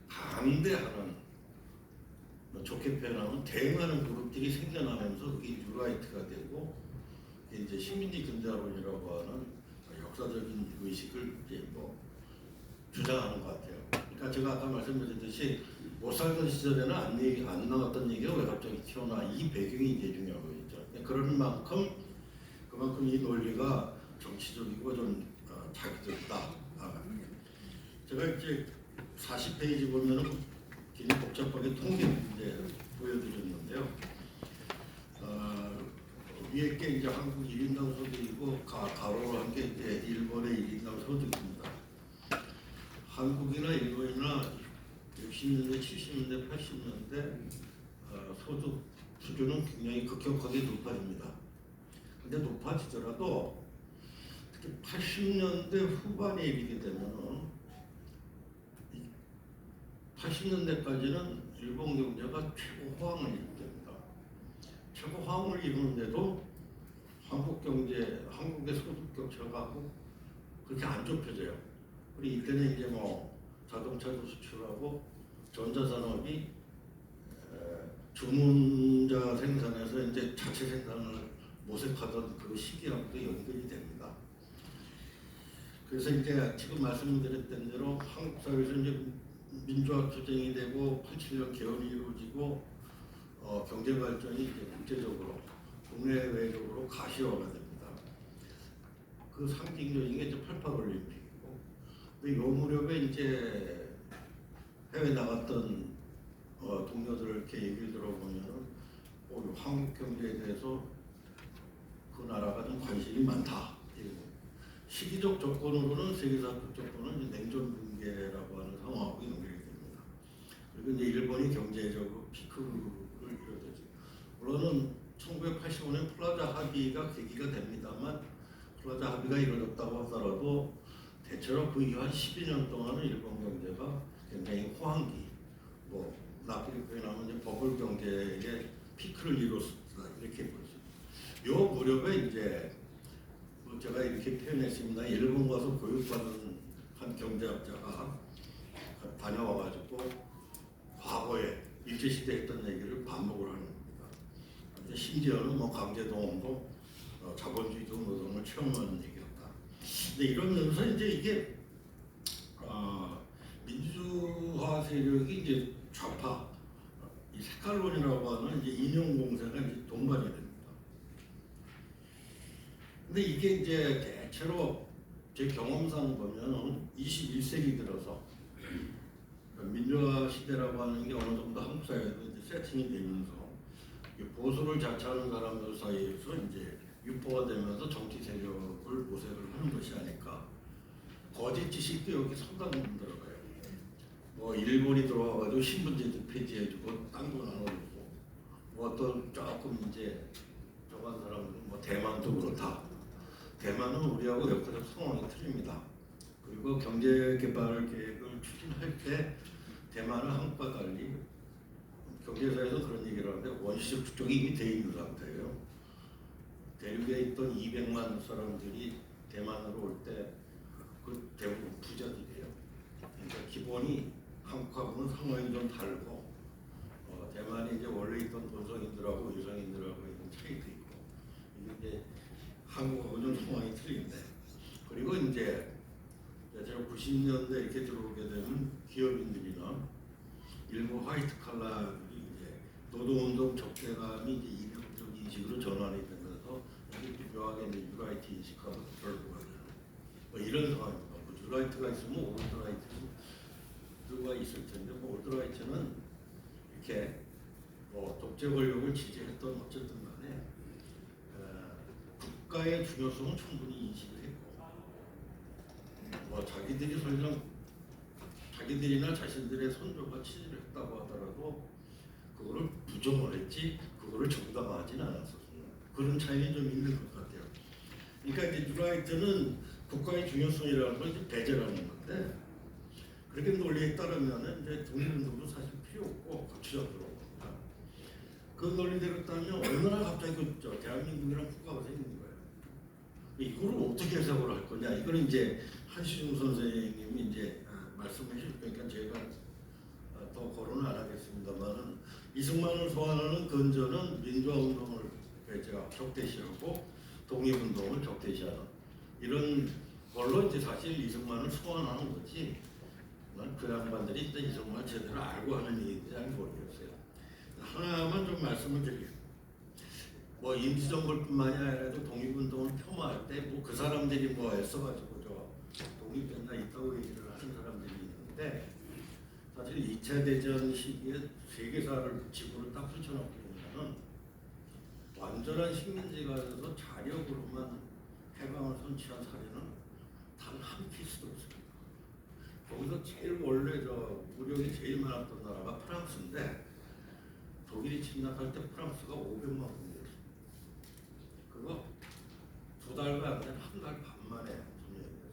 반대하는 좋게 표현하면 대응하는 그룹들이 생겨나면서 그게 뉴라이트가 되고 그게 이제 시민지 근대화론이라고 하는 역사적인 의식을 이제 뭐 주장하는 것 같아요. 그러니까 제가 아까 말씀드렸듯이 못 살던 시절에는 안 나왔던 얘기가 왜 갑자기 튀어나와 이 배경이 이제 중요한 거겠죠. 그런 만큼 그만큼 이 논리가 정치적이고 좀 자기적이다. 제가 이제 40페이지 보면은 굉장히 복잡하게 통계 문제 보여드렸는데요. 위에 게 이제 한국 1인당 소득이고 가로로 한 게 이제 일본의 1인당 소득입니다. 한국이나 일본이나 60년대, 70년대, 80년대 소득 수준은 굉장히 급격하게 높아집니다. 근데 높아지더라도 특히 80년대 후반에 이르게 되면은 80년대까지는 일본 경제가 최고화음을 이룹니다. 최고화음을 이루는데도 한국 경제, 한국의 소득 격차가 그렇게 안 좁혀져요. 우리 이때는 이제 뭐 자동차도 수출하고 전자산업이 주문자 생산에서 이제 자체 생산을 모색하던 그 시기하고도 연결이 됩니다. 그래서 이제 지금 말씀드렸던 대로 한국 사회에서 이제 민주화 투쟁이 되고 87년 개헌이 이루어지고 경제 발전이 이제 국제적으로 국내외적으로 가시화가 됩니다. 그 상징적인 게 이제 88 올림픽이고, 근데 요 무렵에 이제 해외 나갔던 동료들 이렇게 얘기를 들어보면은 한국 경제에 대해서 그 나라가 좀 관심이 많다. 시기적 조건으로는 세계사적 조건은 냉전 붕괴라고 하는 상황하고 연결이 됩니다. 그리고 이제 일본이 경제적으로 피크를 이루어졌죠. 물론은 1985년 플라자 합의가 계기가 됩니다만 플라자 합의가 이루어졌다고 하더라도 대체로 그 이후 한 12년 동안은 일본 경제가 굉장히 호황기, 뭐 나쁘게 표현하면 이제 버블 경제의 피크를 이뤘다 이렇게 보죠. 요 무렵에 이제 뭐 제가 이렇게 표현했습니다. 일본 가서 교육받은 한 경제학자가 다녀와가지고 과거에 일제시대 했던 얘기를 반복을 하는 겁니다. 근데 심지어는 뭐 강제동원도 자본주의적 노동을 체험하는 얘기였다. 근데 이러면서 이제 이게 민주화 세력이 이제 좌파 이 색깔론이라고 하는 이제 인용 공세가 이제 동반이 됩니다. 근데 이게 이제 대체로 제 경험상 보면 21세기 들어서 민주화 시대라고 하는 게 어느 정도 한국 사회에도 이제 세팅이 되면서 보수를 자처하는 사람들 사이에서 이제 유포가 되면서 정치 세력을 모색을 하는 것이 아닐까. 거짓 지식도 여기 상당히 들어가요. 뭐 일본이 들어와가지고 신분제도 폐지해주고 땅도 나눠주고 뭐 또 조금 이제 저간 사람들은 뭐 대만도 그렇다. 대만은 우리하고 역사적 상황이 틀립니다. 그리고 경제 개발 계획을 추진할 때 대만은 한국과 달리 경제사에서 그런 얘기를 하는데 원시적 축적이 이미 돼 있는 상태예요. 대륙에 있던 200만 사람들이 대만으로 올 때 그 대부분 부자들이에요. 그러니까 기본이 한국하고는 상황이 좀 다르고 대만이 이제 원래 있던 본성인들하고 유성인들하고 있는 차이도 있고 이게 한국하고 좀 상황이 틀린데 그리고 이제 제가 90년대 이렇게 들어오게 되면 기업인들이나 일부 화이트 칼라들이 이제 노동운동 적대감이 이제 이념적 인식으로 전환이 되면서 이게 묘하게 이제 뉴라이트 인식하고 결부가 되는 뭐 이런 상황입니다. 뭐 뉴라이트가 있으면 올드라이트가 있을 텐데 뭐 올드라이트는 이렇게 뭐 독재 권력을 지지했던 어쨌든 간에 국가의 중요성은 충분히 인식을 했고 뭐 자기들이 설령 자기들이나 자신들의 선조가 치질을 했다고 하더라도 그거를 부정을 했지 그거를 정당화하지는 않았었습니다. 그런 차이는 좀 있는 것 같아요. 그러니까 이제 뉴라이트는 국가의 중요성이라는 걸 이제 배제라는 건데 그렇게 논리에 따르면 이제 독립운동도 사실 필요 없고 거치적으로 겁니다. 그 논리대로 따르면 얼마나 갑자기 그 대한민국이랑 국가가 생긴 거예요. 이거를 어떻게 해석을 할 거냐 이거는 이제 한시중 선생님이 이제 말씀해 주실 거니까 제가 더 거론은 안 하겠습니다만은 이승만을 소환하는 근저는 민주화운동을 적대시하고 독립운동을 적대시하는 이런 걸로 이제 사실 이승만을 소환하는 거지 그 양반들이 이제 이승만을 제대로 알고 하는 얘기인지 잘 모르겠어요. 하나만 좀 말씀을 드릴게요. 뭐 임시정부뿐만이 아니라 독립운동을 폄하할 때 뭐 그 사람들이 뭐 애써가지고 저 독립된다 있다고 얘기를 하는 사람들이 있는데 사실 2차 대전 시기에 세계사를 지구를 딱 펼쳐놓게 되면은 완전한 식민지가 돼서 자력으로만 해방을 선취한 사례는 단 한 피스도 없습니다. 거기서 제일 원래 저 무력이 제일 많았던 나라가 프랑스인데 독일이 침략할 때 프랑스가 500만 군대였습니다. 그거 2달도 안 된 한 달 반 만에 점령했어요.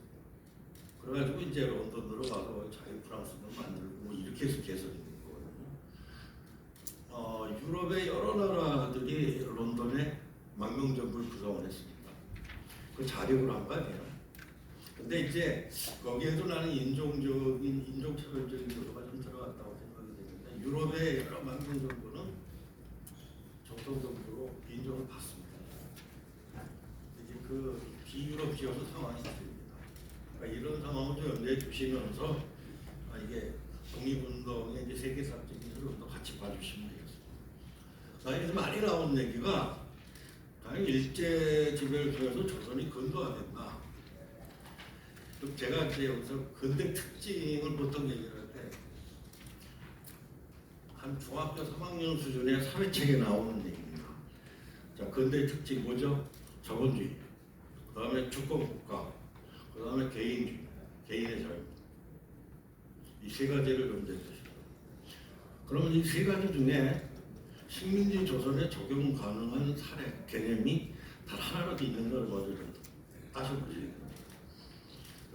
그래가지고 이제 런던으로 가서 자유 프랑스를 만들고 뭐 이렇게 해서 개선이 된 거거든요. 유럽의 여러 나라들이 런던에 망명정부를 구성을 했습니다. 그 자력으로 한 거 아니에요. 근데 이제 거기에도 나는 인종차별적인 요소가 좀 들어갔다고 생각이 되는데 유럽의 여러 망명정부는 정통정부로 인정을 받습니다. 이제 그 비유럽 지역은 상황이 있습니다. 그러니까 이런 상황을 좀 염두에 두시면서 이게 독립운동의 이제 세계사적인 흐름도 같이 봐주시면 되겠습니다. 여기서 많이 나온 얘기가 일제 지배를 통해서 조선이 근거화된다. 제가 이제 여기서 근대 특징을 보통 얘기를 할 때 한 중학교 3학년 수준의 사회책에 나오는 얘기입니다. 자, 근대 특징 뭐죠? 자본주의, 그 다음에 주권국가, 그 다음에 개인주의, 개인의 자유. 이 세 가지를 염두에 두시죠. 그러면 이 세 가지 중에 식민지 조선에 적용 가능한 사례, 개념이 단 하나라도 있는 걸 먼저 좀 따져보시죠.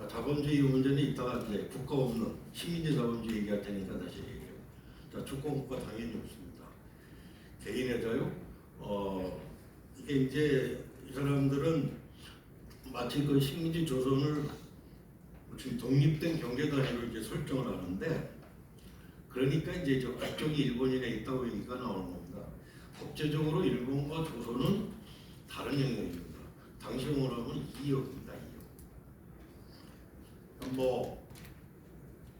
자본주의 문제는 이따가 이제 국가 없는 식민지 자본주의 얘기할 테니까 다시 얘기해요. 자, 주권국가 당연히 없습니다. 개인의 자유, 이게 이제 이 사람들은 마치 그 식민지 조선을 지금 독립된 경제 단위로 이제 설정을 하는데, 그러니까 이제 저 국적이 일본인에 있다고 얘기가 나오는 겁니다. 국제적으로 일본과 조선은 다른 영역입니다. 당시 용어로 하면 2역입니다. 2역. 뭐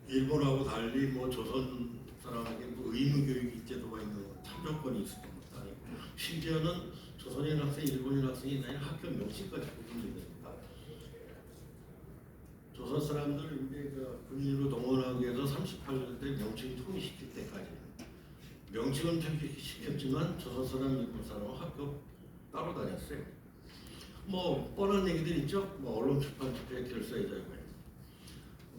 일본하고 달리 뭐 조선 사람에게 뭐 의무 교육 제도가 있는 참조권이 있었던 것도 아니고, 심지어는 조선인 학생, 일본인 학생이 아니라 학교 명칭까지 구분됩니다. 조선 사람들 이제 그 군인으로 동원하기 위해서 38년대 명칭 통일시킬 때까지 명칭은 시켰지만 조선 사람, 일본 사람은 학교 따로 다녔어요. 뭐 뻔한 얘기들 있죠. 뭐 언론 출판 집회 결사의 자유가 있고,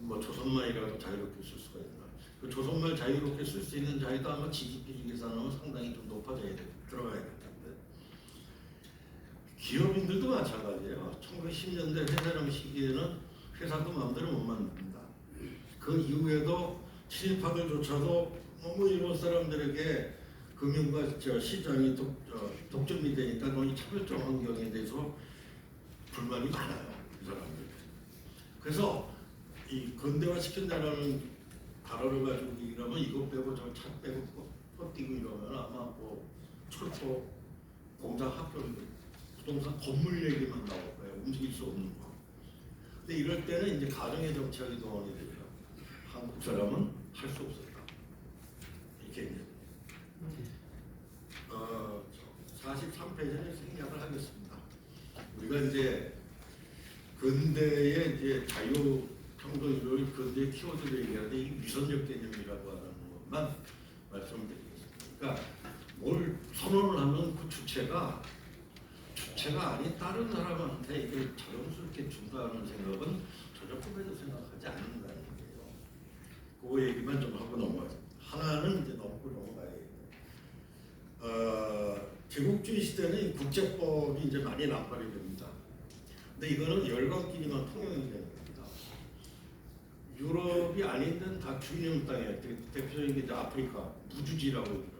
뭐 조선말이라도 자유롭게 쓸 수가 있나. 그 조선말 자유롭게 쓸 수 있는 자유도 아마 GDP 계산하면 상당히 좀 높아져야 돼, 들어가야 될 텐데. 기업인들도 마찬가지예요. 1910년대 회사령 시기에는 회사도 마음대로 못 만듭니다. 그 이후에도 친일파들조차도 너무 일본 사람들에게 금융과 시장이 독점이 되니까 너무 차별적 환경에 대해서 불만이 많아요. 이 사람들. 그래서 이 근대화 시킨다라는 단어를 가지고 얘기하면 이것 빼고 저 차 빼고 뻗뛰고 이러면 아마 뭐 철도, 공장, 학교, 부동산, 건물 얘기만 나올 거예요. 움직일 수 없는 거. 근데 이럴 때는 이제 가정의 정치학이 동원이 되죠. 한국 사람은 할 수 없었다. 이렇게 이제 43페이지는 생략을 하겠습니다. 우리가 이제 근대의 이제 자유, 평등, 이런 근대의 키워드를 얘기하는데 이 위선적 개념이라고 하는 것만 말씀드리겠습니다. 그러니까 뭘 선언을 하면 그 주체가 아닌 다른 사람한테 이게 자연스럽게 준다는 생각은 전혀 꿈에도 생각하지 않는다는 거예요. 그 얘기만 좀 하고 넘어가죠. 하나는 이제 넘어가야겠네요. 제국주의 시대는 국제법이 이제 많이 남발이 됩니다. 근데 이거는 열강끼리만 통용이 되는 겁니다. 유럽이 아닌 데는 다 주인형 땅이에요. 대표적인 게 이제 아프리카 무주지라고 그러죠.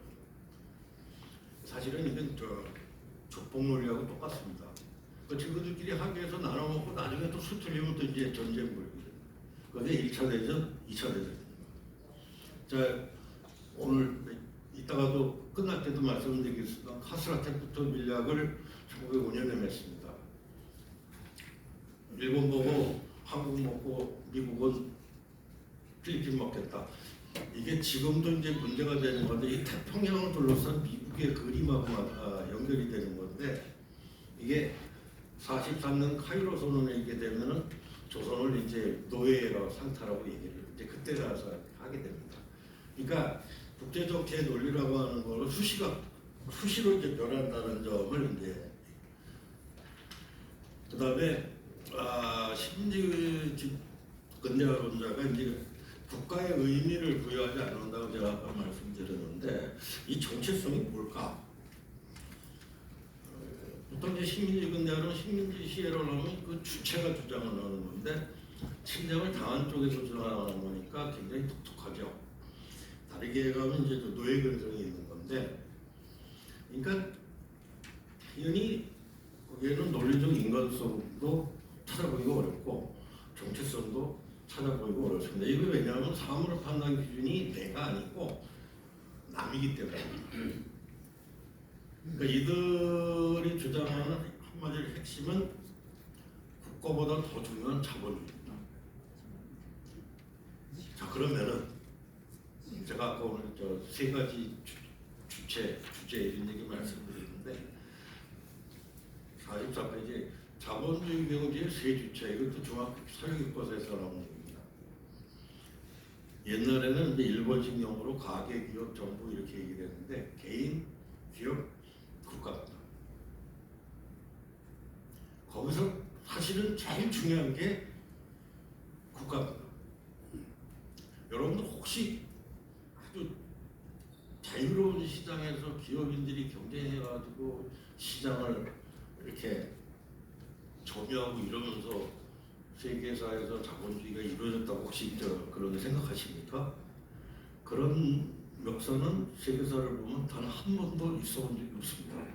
사실은 이건 족복놀이하고 똑같습니다. 그 친구들끼리 학교에서 나눠 먹고 나중에 또 수틀리면 또 이제 전쟁 벌이거든요. 그게 1차 대전, 2차 대전입니다. 자, 오늘 이따가도 끝날 때도 말씀드리겠습니다. 카스라테프토 밀약을 1905년에 맺습니다. 일본 보고 한국 먹고 미국은 필리핀 먹겠다. 이게 지금도 이제 문제가 되는 건데, 이 태평양을 둘러싼 미국의 그림하고 연결이 되는 건데, 이게 43년 카이로 선언에 이게 되면은 조선을 이제 노예라고 상타라고 얘기를 이제 그때 가서 하게 됩니다. 그러니까 국제적 논리라고 하는 거를 수시로 이제 변한다는 점을 이제, 그다음에 식민지 근대화론자가 이제 국가의 의미를 부여하지 않는다고 제가 아까 말씀드렸는데, 이 정체성이 뭘까? 보통 이제 식민지 근대화론, 식민지 시해를 하면 그 주체가 주장을 하는 건데, 침략을 당한 쪽에서 주장하는 거니까 굉장히 독특하죠. 다르게 가면 이제 노예 근성이 있는 건데, 그러니까 당연히 거기에는 논리적 인간성도 찾아보기가 어렵고 정체성도 찾아보기가 어렵습니다. 이게 왜냐하면 사물의 판단 기준이 내가 아니고 남이기 때문입니다. 그러니까 이들이 주장하는 한마디로 핵심은 국가보다 더 중요한 자본주의입니다. 자, 그러면은 제가 아까 오늘 저 세 가지 주제 이런 얘기 말씀드렸는데, 44페이지 자본주의 경제의 세 주체, 이것도 중학교 서양교과서에서 나온 얘기입니다. 옛날에는 이제 일본식 용어로 가계, 기업, 정부 이렇게 얘기를 했는데, 개인, 기업, 국가입니다. 거기서 사실은 제일 중요한 게 국가입니다. 여러분들 혹시 아주 자유로운 시장에서 기업인들이 경쟁해가지고 시장을 이렇게 소멸하고 이러면서 세계사에서 자본주의가 이루어졌다고 혹시 그런 생각하십니까? 그런 역사는 세계사를 보면 단 한 번도 있어본 적이 없습니다.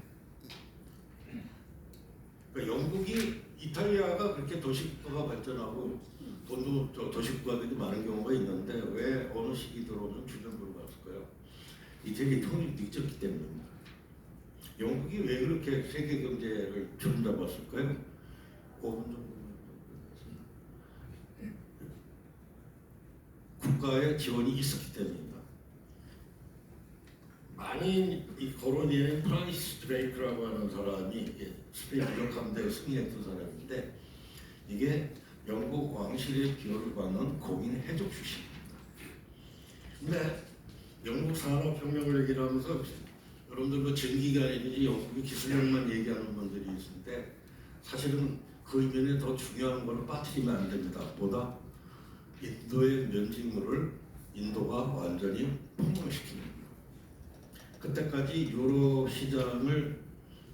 그러니까 영국이 이탈리아가 그렇게 도시국가가 발전하고 돈도 도시국가들이 많은 경우가 있는데 왜 어느 시기 들어오면 균형으로 갔을까요? 이태리 통일이 늦었기 때문입니다. 영국이 왜 그렇게 세계 경제를 주름잡았을까요? 5분 정도. 국가의 지원이 있었기 때문입니다. 많은 이 거론이 프란시스 드레이크라고 하는 사람이 스페인 무역함대에 승리했던 사람인데 이게 영국 왕실의 비호를 받는 공인 해적 출신입니다. 근데 영국 산업혁명을 얘기를 하면서 여러분들 그 전기기관이든지 영국의 기술력만 얘기하는 분들이 있는데 사실은 그 이면에 더 중요한 거를 빠뜨리면 안 됩니다. 보다 인도의 면직물을 인도가 완전히 폭망시킵니다. 그때까지 유럽 시장을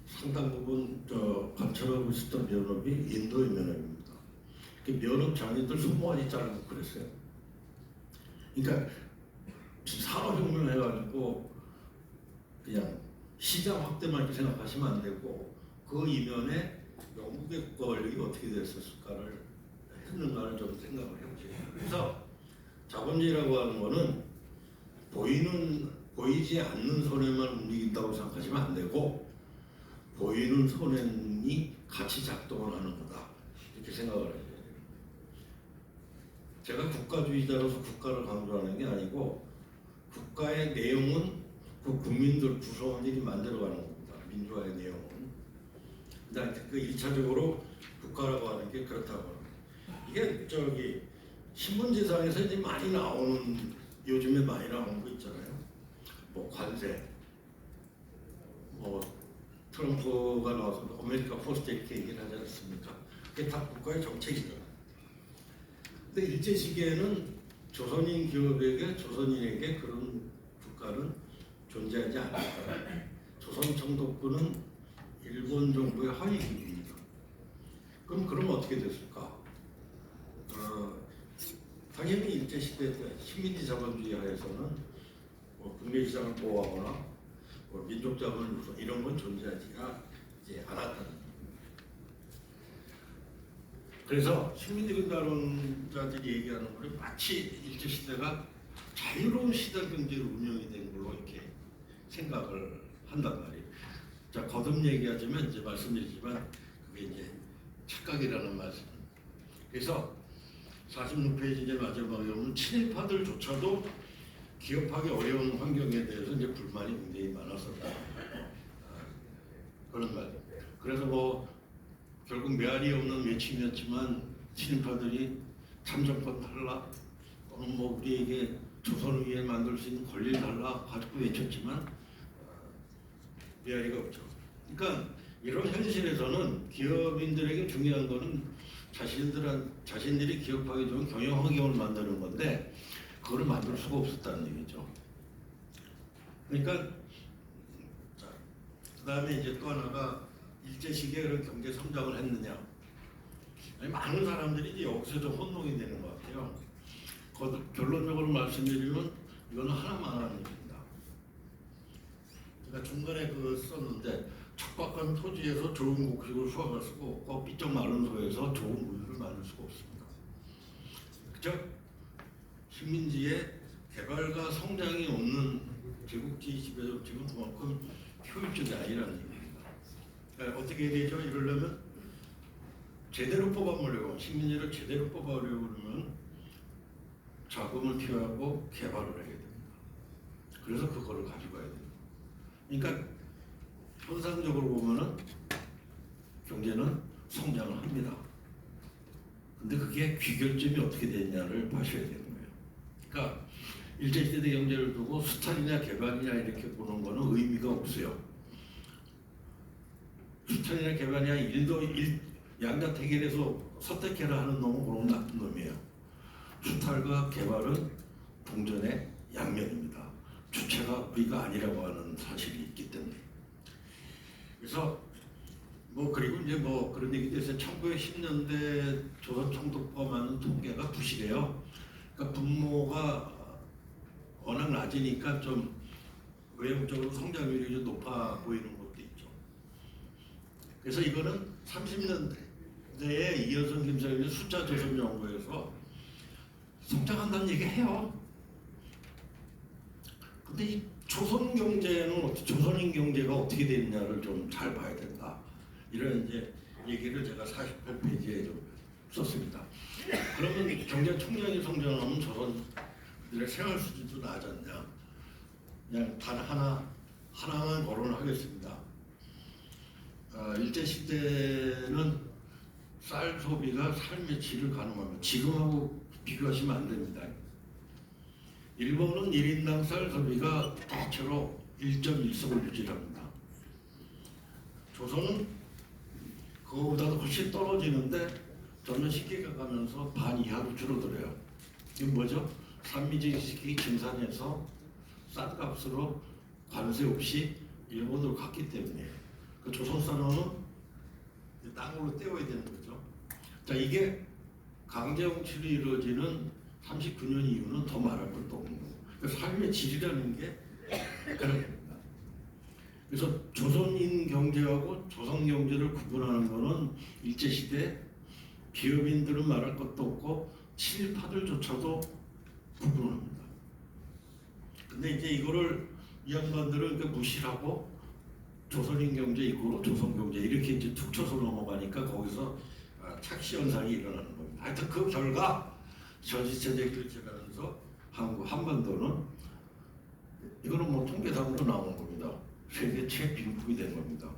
상당 부분 관철하고 있었던 면업이 인도의 면업입니다. 면업 장인들 손모가지 자르고 그랬어요. 그러니까 산업혁명을 해가지고 그냥 시장 확대만 이렇게 생각하시면 안 되고 그 이면에 영국의 국가 권력이 어떻게 됐었을까를 했는가를 좀 생각을 해보세요. 그래서 자본주의라고 하는 거는 보이지 않는 손해만 움직인다고 생각하시면 안 되고 보이는 손해이 같이 작동을 하는 거다 이렇게 생각을 해요. 제가 국가주의자로서 국가를 강조하는 게 아니고 국가의 내용은 그 국민들 구성원들이 만들어가는 겁니다. 민주화의 내용은. 근데 그 1차적으로 국가라고 하는 게 그렇다고 합니다. 이게 신문지상에서 이제 많이 나오는 요즘에 많이 나오는 거 있잖아요. 뭐 관세, 뭐 트럼프가 나와서 아메리카 포스트 이렇게 얘기를 하지 않습니까? 그게 다 국가의 정책이죠. 근데 일제 시기에는 조선인 기업에게 조선인에게 그런 국가는 존재하지 않았다. 조선 청독부는 일본 정부의 하위 기구입니다. 그럼 어떻게 됐을까? 당연히 일제 시대 때 식민지 자본주의 하에서는 국내 시장을 보호하거나 민족 자본을 우선 이런 건 존재하지가 이제 않았다는. 그래서 식민지 근다론자들이 얘기하는 거는 마치 일제 시대가 자유로운 시장 경제로 운영이 된 걸로 이렇게 생각을 한단 말이에요. 자, 거듭 얘기하자면 이제 말씀드리지만 그게 이제 착각이라는 말씀. 그래서 46페이지 이제 마지막에 보면 친일파들조차도 기업하기 어려운 환경에 대해서 이제 불만이 굉장히 많았었다. 그런 말. 그래서 뭐 결국 메아리 없는 외침이었지만 친일파들이 참정권 탈락, 또는 뭐 우리에게 조선을 위해 만들 수 있는 권리를 달라 가지고 외쳤지만 메아리가 없죠. 그러니까 이런 현실에서는 기업인들에게 중요한 거는 자신들이 기업하기 좋은 경영 환경을 만드는 건데 그거를 만들 수가 없었다는 얘기죠. 그러니까 그 다음에 이제 또 하나가 일제 시기에 그런 경제 성장을 했느냐. 많은 사람들이 이제 여기서 좀 혼동이 되는 것 같아요. 결론적으로 말씀드리면 이거는 하나만 하는 얘기입니다. 제가 중간에 썼는데 척박한 토지에서 좋은 곡식을 수확할 수가 없고 삐쩍 마른 소에서 좋은 우유를 만들 수가 없습니다. 즉 식민지의 개발과 성장이 없는 제국주의 지배적지는 그만큼 효율적이 아니라는 얘기입니다. 그러니까 어떻게 해야 되죠? 이러려면 제대로 뽑아보려고 식민지를 제대로 뽑아보려고 그러면 자금을 투여하고 개발을 해야 됩니다. 그래서 그거를 가지고 가야 됩니다. 그러니까 현상적으로 보면은 경제는 성장을 합니다. 근데 그게 귀결점이 어떻게 됐냐를 봐셔야 되는 거예요. 그러니까 일제시대 경제를 두고 수탈이냐 개발이냐 이렇게 보는 거는 의미가 없어요. 수탈이냐 개발이냐 양자택일에서 선택해라 하는 놈은 그런 나쁜 놈이에요. 수탈과 개발은 동전의 양면입니다. 주체가 우리가 아니라고 하는 사실이 있기 때문에. 그래서 뭐 그리고 이제 뭐 그런 얘기도 있어요. 1910년대 조선 총독법하는 통계가 부실해요. 그러니까 분모가 워낙 낮으니까 좀 외형적으로 성장률이 좀 높아 보이는 것도 있죠. 그래서 이거는 30년대에 이현선 김사님이 숫자 조선 연구에서 성장한다는 얘기 해요. 근데 이 조선 경제는 조선인 경제가 어떻게 됐냐를 좀 잘 봐야 된다. 이런 이제 얘기를 제가 48페이지에 좀 썼습니다. 그러면 경제 총량이 성장하면 조선들의 생활 수준도 낮았냐? 그냥 단 하나만 거론하겠습니다. 일제 시대는 쌀 소비가 삶의 질을 가늠합니다. 지금하고 비교하시면 안 됩니다. 일본은 1인당 쌀 소비가 대체로 1.1석을 유지합니다. 조선은 그거보다도 훨씬 떨어지는데 점점 시기가 가면서 반 이하로 줄어들어요. 이건 뭐죠? 산미지식이 증산해서 싼 값으로 관세 없이 일본으로 갔기 때문에 그 조선 산업은 땅으로 떼어야 되는 거죠. 자, 이게 강제 홍치로 이루어지는 39년 이후는 더 말할 것도 없는 거예요. 그 삶의 질이라는 게 그런 겁니다. 그래서 조선인 경제하고 조선 경제를 구분하는 거는 일제시대 기업인들은 말할 것도 없고 친일파들조차도 구분합니다. 근데 이제 이거를 이 양반들은 무시하고 조선인 경제 이거로 조선 경제 이렇게 이제 툭 쳐서 넘어가니까 거기서 착시 현상이 일어나는 겁니다. 하여튼 그 결과 전시체제 교체하면서 한반도는 이거는 뭐 통계상으로 나온 겁니다. 세계 최빈국이 된 겁니다.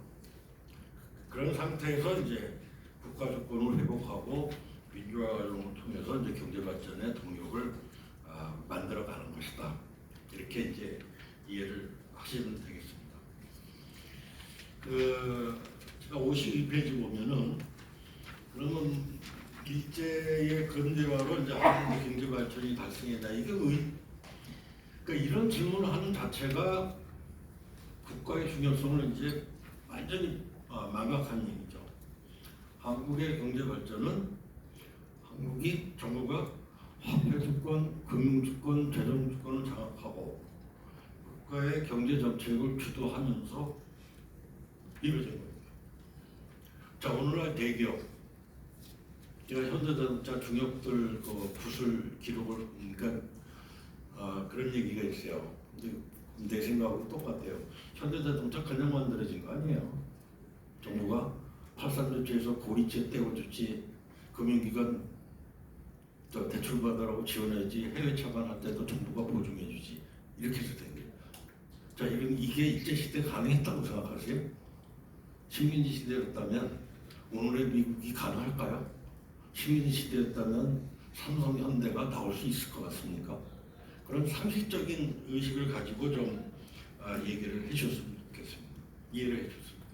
그런 상태에서 이제 국가 주권을 회복하고 민주화 과정을 통해서 이제 경제 발전의 동력을 만들어가는 것이다. 이렇게 이제 이해를 하시면 되겠습니다. 제가 52페이지 보면은 그러면 일제의 근대화로 이제 한국 경제 발전이 달성했다. 이게 그러니까 이런 질문을 하는 자체가 국가의 중요성을 이제 완전히 망각한 얘기죠. 한국의 경제 발전은 한국이 정부가 화폐 주권, 금융 주권, 재정 주권을 장악하고 국가의 경제 정책을 주도하면서 이루어진 겁니다. 자, 오늘날 대기업, 제가 현대자동차 중역들 그 부술 기록을 보니까 그런 얘기가 있어요. 근데 내 생각하고 똑같아요. 현대자동차 그냥 만들어진 거 아니에요. 정부가 83조치에서 고리채 떼어줬지, 금융기관 대출 받으라고 지원해야지, 해외 차관할 때도 정부가 보증해주지, 이렇게 해서 된 거예요. 자, 이게 일제시대 가능했다고 생각하세요? 식민지 시대였다면 오늘의 미국이 가능할까요? 식민지 시대였다면 삼성, 현대가 나올 수 있을 것 같습니까? 그런 상식적인 의식을 가지고 좀 얘기를 해주셨으면 좋겠습니다. 이해를 해주셨으면 좋겠습니다.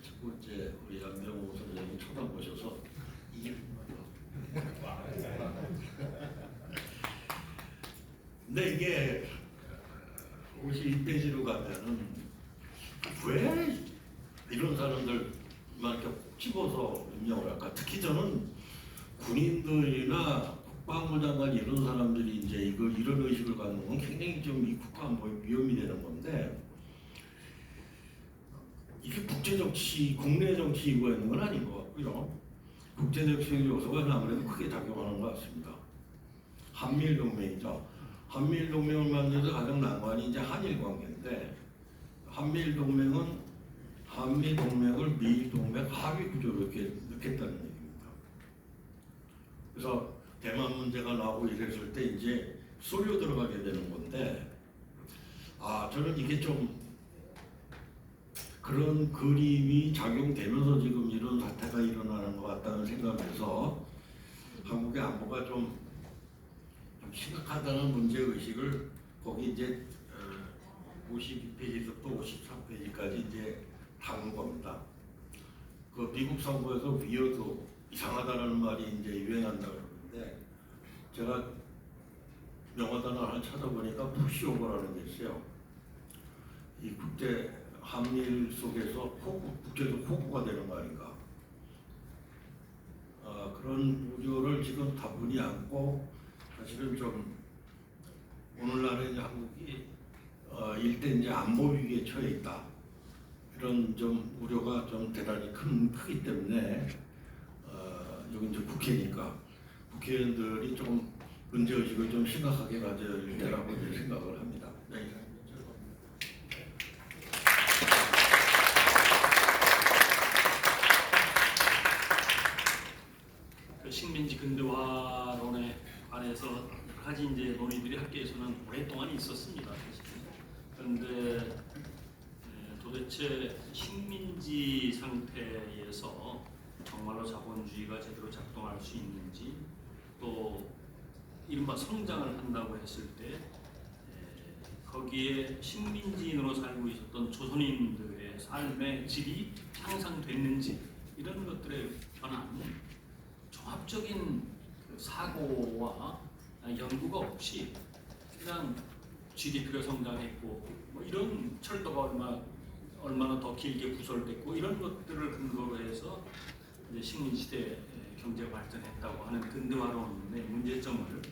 자꾸 이제 우리 양병호 선생님 쳐다보셔서 이해를 근데 이게 52페이지로 가면은 왜 이런 사람들만 이렇게 꼭 집어서 임명을 할까? 특히 저는 군인들이나 국방부 장관 이런 사람들이 이제 이런 의식을 갖는 건 굉장히 좀 이 국가 안보에 위험이 되는 건데, 이게 국제 정치, 국내 정치 이유가 있는 건 아닌 것 같고요. 국제 정치 요소가 아무래도 크게 작용하는 것 같습니다. 한미일 동맹이죠. 한미일 동맹을 만드는 가장 난관이 이제 한일 관계인데, 한미일 동맹은 한미 동맹을 미일 동맹 하위 구조로 이렇게 넣겠다는 얘기입니다. 그래서 대만 문제가 나오고 이랬을 때 이제 쏠려 들어가게 되는 건데, 저는 이게 좀 그런 그림이 작용되면서 지금 이런 사태가 일어나는 것 같다는 생각에서 한국의 안보가 좀 심각하다는 문제의식을 거기 이제 52페이지부터 53페이지까지 이제 담은 겁니다. 그 미국 선거에서 위어도 이상하다는 말이 이제 유행한다 그러는데, 제가 영어 단어 하나 찾아보니까 푸시오버라는 게 있어요. 이 국제 한미일 속에서 국제적 호구가 되는 거 아닌가. 그런 우려를 지금 다분히 안고 사실은 좀 오늘날의 이제 한국이 일대 이제 안보 위기에 처해 있다. 이런 좀 우려가 좀 대단히 크기 때문에 여기 이제 국회니까 국회의원들이 좀 문제의식을 좀 심각하게 가질 때라고 이제 생각을 합니다. 네. 그 식민지 근대화론에 관해서 여러 가지 이제 논의들이 학계에서는 오랫동안 있었습니다. 사실은. 그런데 도대체 식민지 상태에서 정말로 자본주의가 제대로 작동할 수 있는지, 또 이른바 성장을 한다고 했을 때 거기에 식민지인으로 살고 있었던 조선인들의 삶의 질이 향상됐는지, 이런 것들의 변화는 종합적인 그 사고와 연구가 없이 그냥 GDP가 성장했고 뭐 이런 철도가 얼마나 더 길게 구설됐고 이런 것들을 근거로 해서 이제 식민지대 경제가 발전했다고 하는 근대화론의 문제점을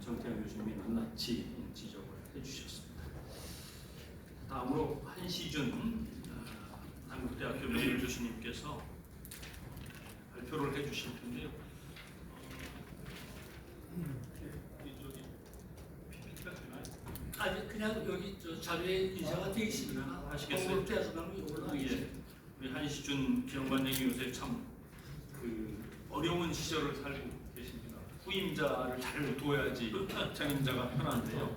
정태영 교수님이 낱낱이 지적을 해주셨습니다. 다음으로 한시준 한국대학교 명예 교수님께서 발표를 해주실 텐데요. 이쪽이 PPT가 되나요? 아니 그냥 여기 저 자료에 인쇄가 되어 있습니다. 아시겠어요? 공급대에서는 올라가겠죠. 예, 우리 한시준 기념관장이 요새 참 그 어려운 시절을 살고 계십니다. 후임자를 잘 둬야지 전임자가 편한데요.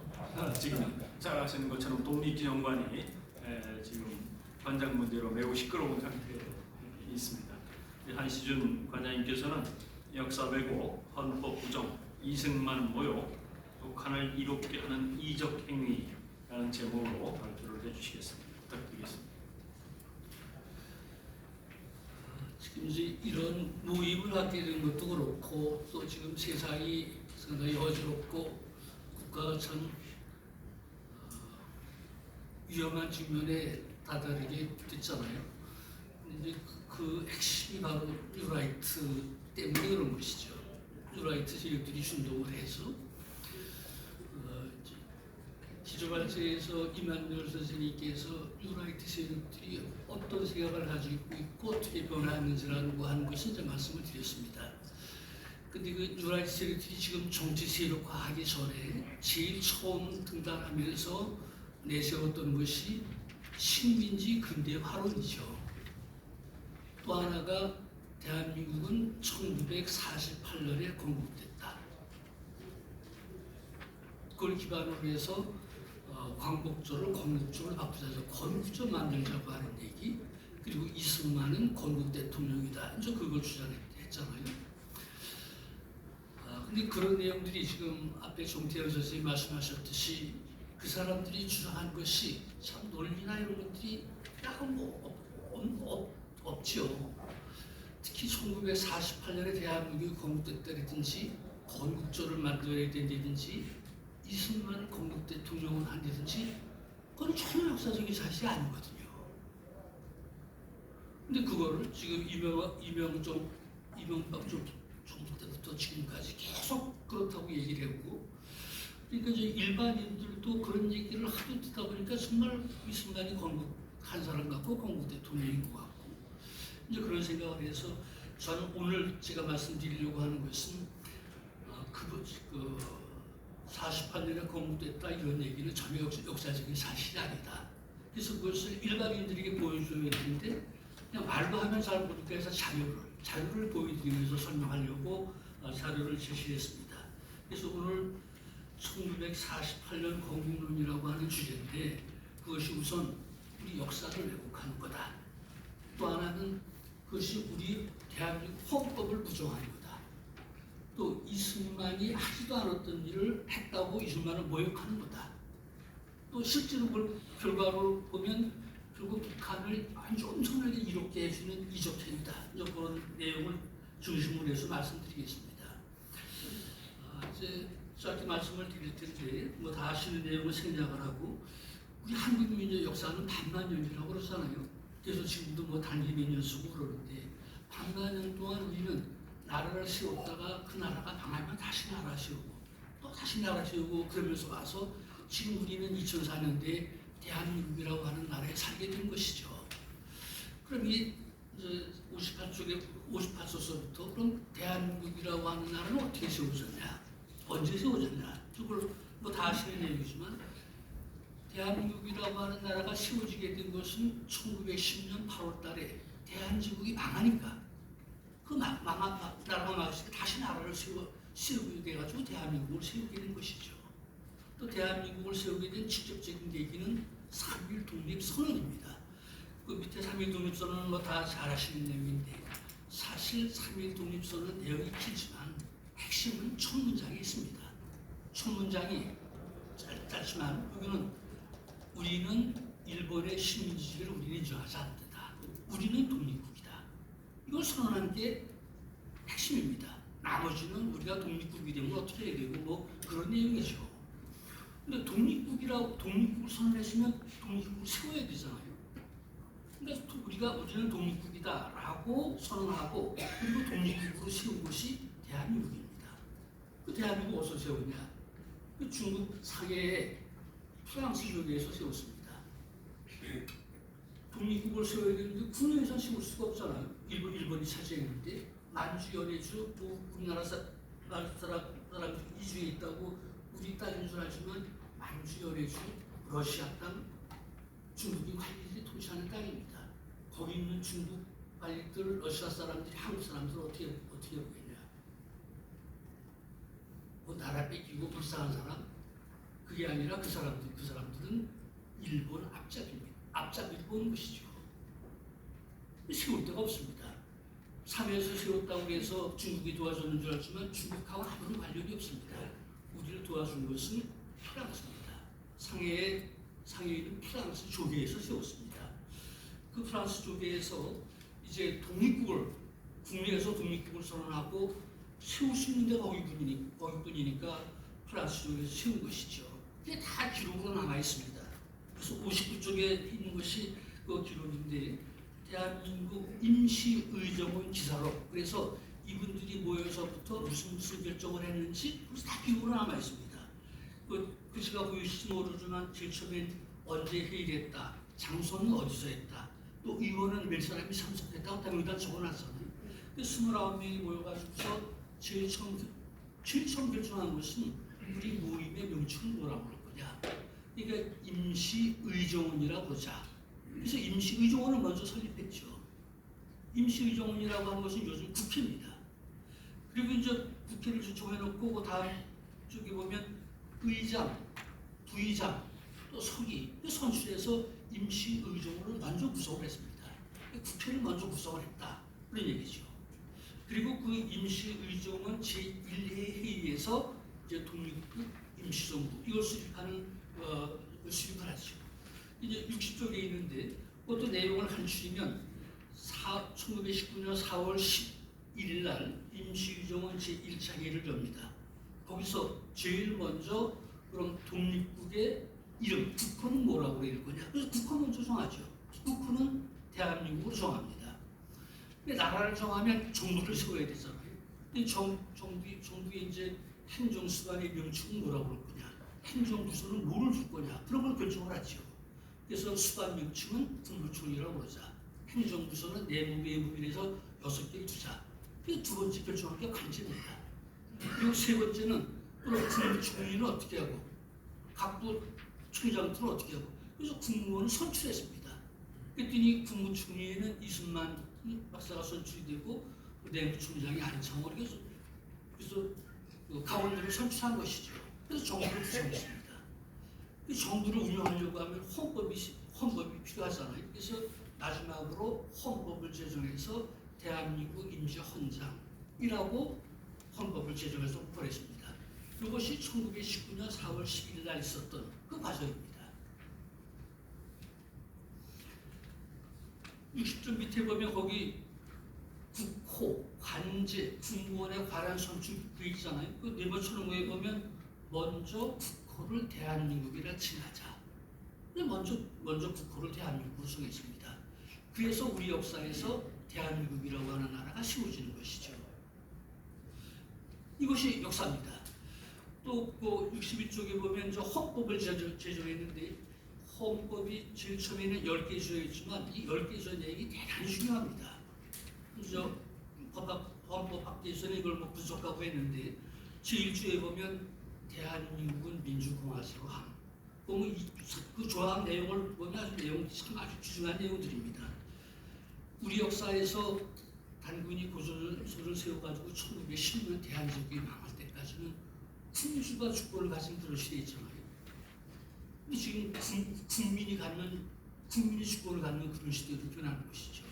지금 잘 아시는 것처럼 독립기념관이 지금 관장 문제로 매우 시끄러운 상태에 있습니다. 한시준 관장님께서는 역사 왜곡, 헌법 부정, 이승만 모욕, 북한을 이롭게 하는 이적 행위라는 제목으로 발표를 해주시겠습니다. 부탁드리겠습니다. 지금 이제 이런 모임을 하게 된 것도 그렇고 또 지금 세상이 상당히 어지럽고 국가가 참 위험한 측면에 다다르게 됐잖아요. 근데 그 핵심이 바로 뉴라이트 때문에 그런 것이죠. 뉴라이트 세력들이 준동을 해서 기조발전에서 이만열 선생님께서 뉴라이트 세력들이 어떤 생각을 가지고 있고 어떻게 변화하는지라고 하는 것을 이제 말씀을 드렸습니다. 근데 그 뉴라이트 세력들이 지금 정치 세력화하기 전에 제일 처음 등장하면서 내세웠던 것이 식민지 근대화론이죠. 또 하나가 대한민국은 1948년에 건국됐다. 그걸 기반으로 해서 광복절을 건국절을 바꾸자서 건국절 만들자고 하는 얘기, 그리고 이승만은 건국 대통령이다. 이제 그걸 주장했잖아요. 근데 그런 내용들이 지금 앞에 정태현 선생님이 말씀하셨듯이 그 사람들이 주장한 것이 참 논리나 이런 것들이 약간 없죠. 특히 1948년에 대한민국이 건국됐다든지 건국절을 만들어야 된다든지 이승만 건국 대통령을 한다든지 그건 전혀 역사적인 사실이 아니거든요. 근데 그거를 지금 이명박 정부 때부터 지금까지 계속 그렇다고 얘기를 하고, 그러니까 이제 일반인들도 그런 얘기를 하도 듣다 보니까 정말 이승만이 건국한 사람 같고 건국 대통령인 것 같고, 이제 그런 생각을 해서 저는 오늘 제가 말씀드리려고 하는 것은 48년에 건국됐다 이런 얘기는 전혀 역사적인 사실이 아니다. 그래서 그것을 일반인들에게 보여줘야 되는데 그냥 말로 하면 잘 모르니까 해서 자료를 보여드리면서 설명하려고 자료를 제시했습니다. 그래서 오늘 1948년 건국론이라고 하는 주제인데 그것이 우선 우리 역사를 왜곡하는 거다. 또 하나는 그것이 우리 대한민국 헌법을 부정하는 거다. 또 이승만이 하지도 않았던 일을 했다고 이승만을 모욕하는 거다. 또 실제로 그걸 결과로 보면 결국 북한을 아주 엄청나게 이롭게 해주는 이적행위다. 그런 내용을 중심으로 해서 말씀드리겠습니다. 이제 짧게 말씀을 드릴 텐데 뭐 다 아시는 내용을 생략을 하고 우리 한국 민족 역사는 반만년이라고 그러잖아요. 그래서 지금도 뭐 단기민년 쓰고 그러는데 반만년 동안 우리는 나라를 세웠다가 그 나라가 망하면 다시 나라 세우고 또 다시 나라 세우고 그러면서 와서 지금 우리는 2004년대에 대한민국이라고 하는 나라에 살게 된 것이죠. 그럼 이 58소서부터 그럼 대한민국이라고 하는 나라는 어떻게 세워졌냐? 언제 세워졌냐? 그걸 뭐 다 아시는 얘기지만 대한민국이라고 하는 나라가 세워지게 된 것은 1910년 8월 달에 대한제국이 망하니까 그 나라가 망했을 때 다시 나라를 세우게 돼가지고 대한민국을 세우게 된 것이죠. 또 대한민국을 세우게 된 직접적인 계기는 3.1 독립선언입니다. 그 밑에 3.1 독립선언은 뭐 다 잘 아시는 내용인데 사실 3.1 독립선언 내용이 길지만 핵심은 첫 문장에 있습니다. 첫 문장이 짧지만 여기는 우리는 일본의 식민지주의를 우리는 인정하지 않는다. 우리는 독립국이다. 이걸 선언한 게 핵심입니다. 나머지는 우리가 독립국이 되면 어떻게 해야 되고 뭐 그런 내용이죠. 근데 독립국을 선언했으면 독립국을 세워야 되잖아요. 그러니까 우리는 독립국이다라고 선언하고 그리고 독립국으로 세운 것이 대한민국입니다. 그 대한민국 어디서 세웠냐? 그 중국 상해에 프랑스 조계에서 세웠습니다. 독립국을 세워야 되는데 국내에서 세울 수가 없잖아요. 일본이 차지했는데 만주, 연해주, 우리나라 사람들이 이주에 있다고 우리 땅인 줄 알지만 만주, 연해주, 러시아 땅, 중국이 관리들이 통치하는 땅입니다. 거기 있는 중국 관리들, 러시아 사람들이 한국 사람들을 어떻게 보겠냐? 뭐 나라 뺏기고 불쌍한 사람? 그게 아니라 그 사람들은 일본 앞잡이를 보는 것이죠. 세울 데가 없습니다. 삼해에서 세웠다고 해서 중국이 도와줬는 줄 알지만 중국하고 아무런 관련이 없습니다. 우리를 도와준 것은 프랑스입니다. 상해에 있는 프랑스 조계에서 세웠습니다. 그 프랑스 조계에서 이제 국내에서 독립국을 선언하고 세울 수 있는 데가 거기뿐이니까 프랑스 조계에서 세운 것이죠. 이게 다 기록으로 남아 있습니다. 그래서 59쪽에 있는 것이 그 기록인데 대한민국 임시의정원 지사록, 그래서 이분들이 모여서부터 무슨 결정을 했는지 그래서 다 기록으로 남아 있습니다. 글씨가 보이실지 모르지만 제일 처음엔 언제 회의를 했다, 장소는 어디서 했다, 또 의원은 몇 사람이 참석했다고 다 여기다 적어놨잖아요. 29명이 모여가지고서 제일 처음 결정한 것은 우리 모임의 명칭은 뭐라고 그럴 거냐. 그러니까 임시의정원이라고 그러자. 그래서 임시의정원을 먼저 설립했죠. 임시의정원이라고 하는 것은 요즘 국회입니다. 그리고 이제 국회를 조정해놓고 그 다음 쪽에 보면 의장, 부의장, 또 서기 선출해서 임시의정원을 먼저 구성을 했습니다. 국회를 먼저 구성을 했다. 그런 얘기죠. 그리고 그 임시의정원 제1회 회의에서 이제 독립국 임시정부 이걸 수립을 하죠. 이제 60쪽에 있는데 그것도 내용을 간추리면 1919년 4월 11일 날 임시의정원 제1차 회의를 엽니다. 거기서 제일 먼저 그럼 독립국의 이름, 국호는 뭐라고 그럴 거냐? 그래서 국호 먼저 정하죠. 국호는 대한민국으로 정합니다. 근데 나라를 정하면 정부를 세워야 되잖아요. 근데 정부의 이제 행정수반의 명칭은 뭐라고 그럴 거냐? 행정부서는 뭐를 줄 거냐? 그런 걸 결정을 하죠. 그래서 수반 명칭은 국무총리라고 그러자. 행정부서는 내무, 외무비에서 6개를 두자. 그 두 번째 결정한 게 관제입니다. 그리고 세 번째는 그럼 국무총리는 어떻게 하고 각부 총장들은 어떻게 하고 그래서 국무원을 선출했습니다. 그랬더니 국무총리에는 이승만 박사가 선출이 되고 내무총장이 안창호 그래서 강원도를 선출한 것이죠. 그래서 정부를 구성했습니다. 그 정부를 운영하려고 하면 헌법이 필요하잖아요. 그래서 마지막으로 헌법을 제정해서 대한민국 임시헌장이라고 헌법을 제정해서 보냈습니다. 이것이 1919년 4월 11일 날 있었던 그 과정입니다. 60점 밑에 보면 거기 국호, 관제, 국무원의 관한 선출 그 있잖아요. 그 네번 쳐놓은 거에 보면 먼저 국호를 대한민국이라 칭하자. 근데 먼저 국호를 대한민국으로 정했습니다. 그래서 우리 역사에서 대한민국이라고 하는 나라가 세워지는 것이죠. 이것이 역사입니다. 또 61쪽에 보면 저 헌법을 제정했는데 헌법이 제일 처음에는 10개 조였지만 이 10개 조 내용이 대단히 중요합니다. 그래서 헌법학계에서는 이걸 뭐 분석하고 했는데 제1조에 보면 대한민국은 민주공화국함. 보면 그 조항 내용을 보면 아주 중요한 내용들입니다. 우리 역사에서 단군이 고조선을 세워가지고 1910년 대한민국이 망할 때까지는 군주가 주권을 가진 그런 시대에 있잖아요. 근데 지금 국민이 주권을 갖는 그런 시대로 변하는 것이죠.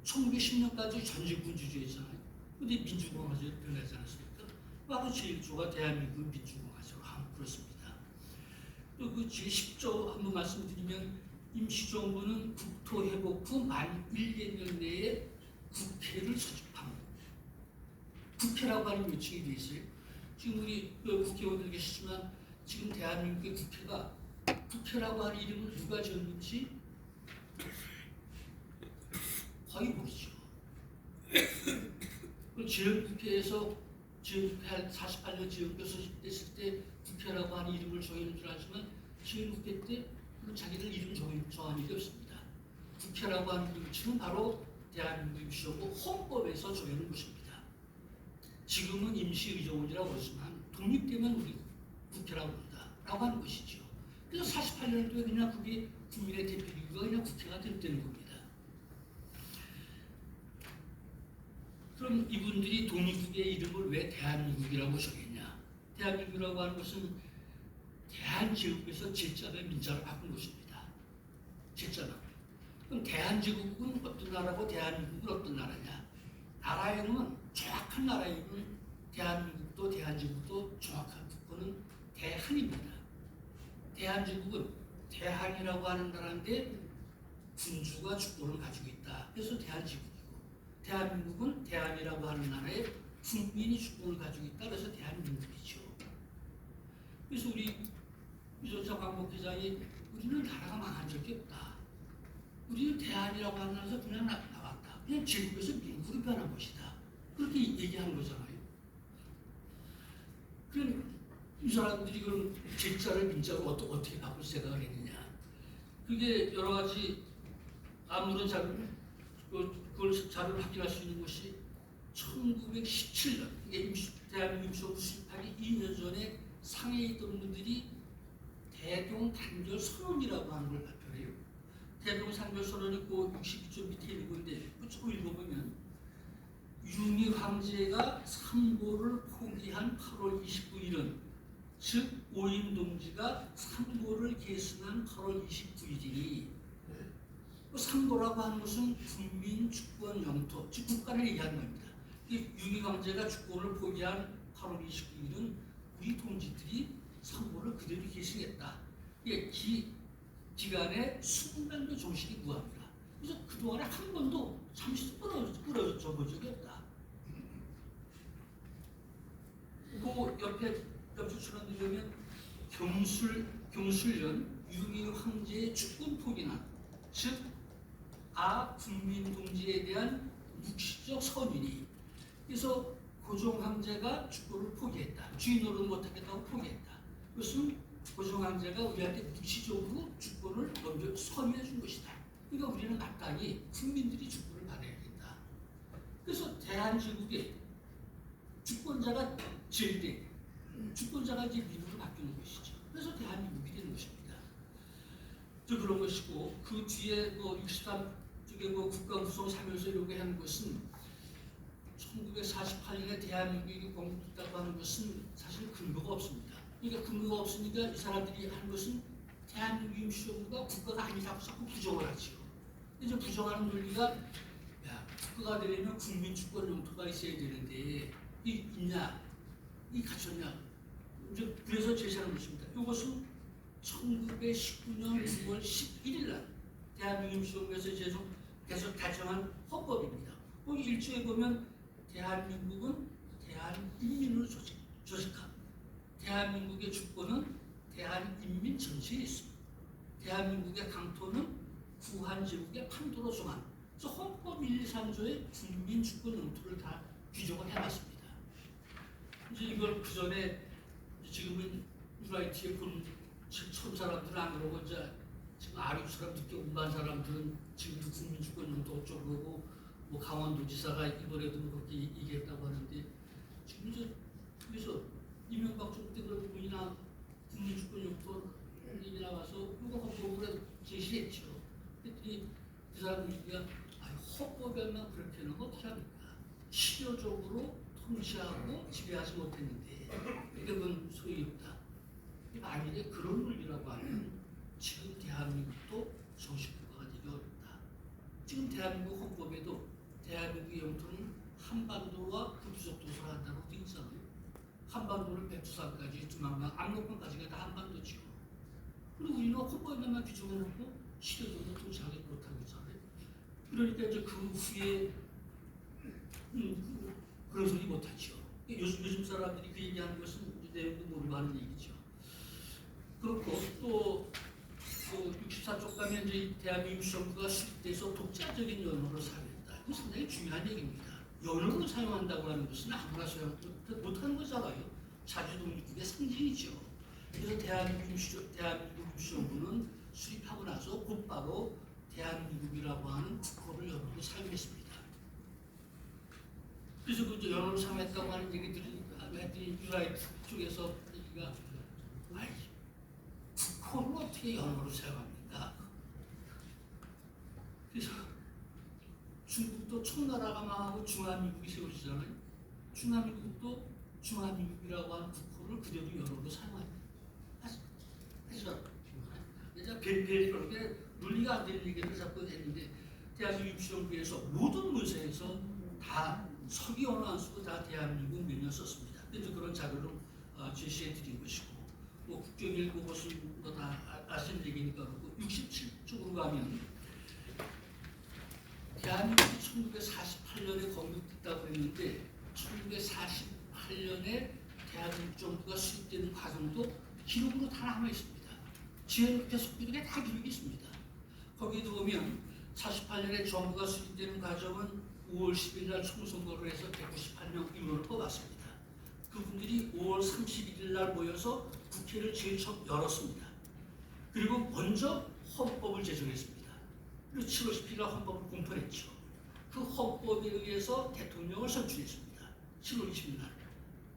1910년까지 전직 군주주의였잖아요. 근데 민주공화제로 변하지 않았습니까? 바로 제1조가 대한민국 민주공화제로 그렇습니다. 또 그 제10조 한번 말씀드리면 임시정부는 국토회복 후 만 1년 내에 국회를 소집합니다. 국회라고 하는 명칭이 되어 있어요. 지금 우리 국회의원들 계시지만 지금 대한민국의 국회가 국회라고 하는 이름을 누가 지었는지 거의 모르죠. 지역국회에서 지역국회 48년 지역국회 소집됐을 때 국회라고 하는 이름을 정하는 줄 알지만 지역국회 때 자기들 이름 정한 일이 없습니다. 국회라고 하는 명칭은 바로 대한민국 임시정부 헌법에서 정하는 것입니다. 지금은 임시의정원이라고 그러지만 독립되면 우리 국회라고 한다라고 하는 것이죠. 그래서 48년도에 그냥 그게 국민의 대표기구가 그냥 국회가 되는 겁니다. 그럼 이분들이 독립국의 이름을 왜 대한민국이라고 정했냐? 대한민국이라고 하는 것은 대한제국에서 제자를 민자로 바꾼 것입니다. 제자는. 그럼 대한제국은 어떤 나라고 대한민국은 어떤 나라냐? 나라의 이름은 정확한 나라의 이름은 대한민국도 대한제국도 정확한 국호는 대한입니다. 대한제국은 대한이라고 하는 나라인데 군주가 주권을 가지고 있다. 그래서 대한제국이고 대한민국은 대한이라고 하는 나라에 국민이 주권을 가지고 있다. 그래서 대한민국이죠. 그래서 우리 유전자 광복 회장이 우리는 나라가 망한 적이 없다. 우리는 대한이라고 하는 나라에서 그냥 나왔다. 그냥 제국에서 민국이 변한 것이다. 그렇게 얘기한 거잖아요. 그럼 이 사람들이 그럼 제자를 민자로 어떻게 바꿀 생각을 했느냐. 그게 여러 가지 아무런 그걸 자료를 확인할 수 있는 것이 1917년 이게 대한민국 임시정부 수립하기 2년 전에 상해에 있던 분들이 대동단결 선언이라고 하는 걸 발표해요. 대동단결 선언이 그 62쪽 밑에 읽는데 쭉 읽어보면 융희 황제가 삼보를 포기한 8월 29일은 즉 오임 동지가 삼보를 계승한 8월 29일이니 삼보라고 하는 것은 국민 주권 영토, 즉 국가를 얘기하는 겁니다. 융희 황제가 주권을 포기한 8월 29일은 우리 동지들이 삼보를 그대로 계승했다. 기간에 순간도 정신이 무합니다. 그래서 그동안에 한 번도 잠시도 끊어져 본 적이 없다. 그 옆에 추천드리면 경술련 융희 황제의 주권 포기난 즉 국민 동지에 대한 묵시적 선언이니 그래서 고종 황제가 주권을 포기했다. 주인으로 못하겠다고 포기했다. 그것은 고종 황제가 우리한테 묵시적으로 주권을 먼저 선언해 준 것이다. 그러니까 우리는 마땅히 국민들이 주권을 받아야 된다. 그래서 대한제국의 주권자가 제일돼 주권자가 이제 민으로 바뀌는 것이죠. 그래서 대한민국이 되는 것입니다. 그런 것이고 그 뒤에 63쪽에 국가 구성 3연서 이런 거 한 것은 1948년에 대한민국이 공국됐다고 하는 것은 사실 근거가 없습니다. 그러니까 근거가 없으니까 이 사람들이 한 것은 대한민국 임시정부가 국가가 아니라고 자꾸 부정을 하죠. 이제 부정하는 논리가 국가가 되려면 국민 주권 영토가 있어야 되는데 있냐? 이 갖췄냐? 이제 그래서 제시하는 것입니다. 이것은 1919년 9월 11일 날 대한민국 임시정부에서 계속 다정한 헌법입니다. 거기 1조에 보면 대한민국은 대한인민으로 조직함. 대한민국의 주권은 대한인민 전체에 있습니다. 대한민국의 강토는 구한제국의 판도로 정한 그래서 헌법 1, 2, 3조의 국민 주권 영토를 다 규정을 해놨습니다. 이제 이걸 그 전에 지금은 유라이트에 본 처음 사람들은 안 그러고 이제 지금 아류처럼 늦게 공부한 사람들은 지금도 국민 주권 영토 어쩌고 그러고 뭐 강원도지사가 이번에도 뭐 그렇게 얘기했다고 하는데 지금 이제 그래서 이명박 정부 때 그런 부분이나 국민 주권 영토 얘기 나와서 이거 헌법으로 제시했죠. 그랬더니 그 사람들이 헌법에만 그렇게 하는 거 어떻게 합니까? 실효적으로 통치하고 지배하지 못했는데 그건 소용이 없다. 만약에 그런 논리라고 하면 지금 대한민국도 정식국가가 되기 어렵다. 지금 대한민국 헌법에도 대한민국의 영토는 한반도와 부두적도서를 한다고 되어 있잖아요. 한반도는 백두산까지 중앙만 압록강까지가 다 한반도죠. 그리고 우리는 헌법에만 규정해놓고 실효적으로 통치하지 못하고 있잖아요. 그러니까 이제 그 후에 그런 소리 못하죠. 요즘 사람들이 그 얘기하는 것은 내용도 모르고 하는 얘기죠. 그렇고 또 64쪽 가면 이제 대한민국 정부가 수립돼서 독자적인 언어로 사용했다. 이거 상당히 중요한 얘기입니다. 언어로 사용한다고 하는 것은 아무나 사용 못하는 거잖아요. 자주독립국의 상징이죠. 그래서 대한민국 임시정부는 수립하고 나서 곧바로 대한민국이라고 하는 국호를 언어로 사용했습니다. 그래서 그 언어로 사용했다고 하는 얘기들이 유라이트 쪽에서 얘기가 국호를 어떻게 영어로 사용합니까? 그래서 중국도 청나라가 망하고 중화민국이 세워지잖아요. 중화민국도 중화민국이라고 하는 국호를 그대로 영어로 사용합니다. 하지만 이제 그렇게 논리가 안 되는 얘기를 자꾸 했는데 대한민국 임시정부에서 모든 문서에서 다 서기 언어 안 쓰고 다 대한민국 명령 썼습니다. 그래서 그런 자료를 제시해 드린 것이고 뭐 국경일 그것은 뭐 다 아시는 얘기니까 그렇고 67쪽으로 가면 대한민국이 1948년에 건국됐다고 했는데 1948년에 대한민국 정부가 수립되는 과정도 기록으로 다 남아 있습니다. 지혜롭게 속기록에 다 기록이 있습니다. 거기도 보면 48년에 정부가 수립되는 과정은 5월 10일 날 총선거를 해서 198명 의원을 뽑았습니다. 그분들이 5월 31일 날 모여서 국회를 제일 처음 열었습니다. 그리고 먼저 헌법을 제정했습니다. 그리고 7월 10일 날 헌법을 공포했죠. 그 헌법에 의해서 대통령을 선출했습니다. 7월 20일 날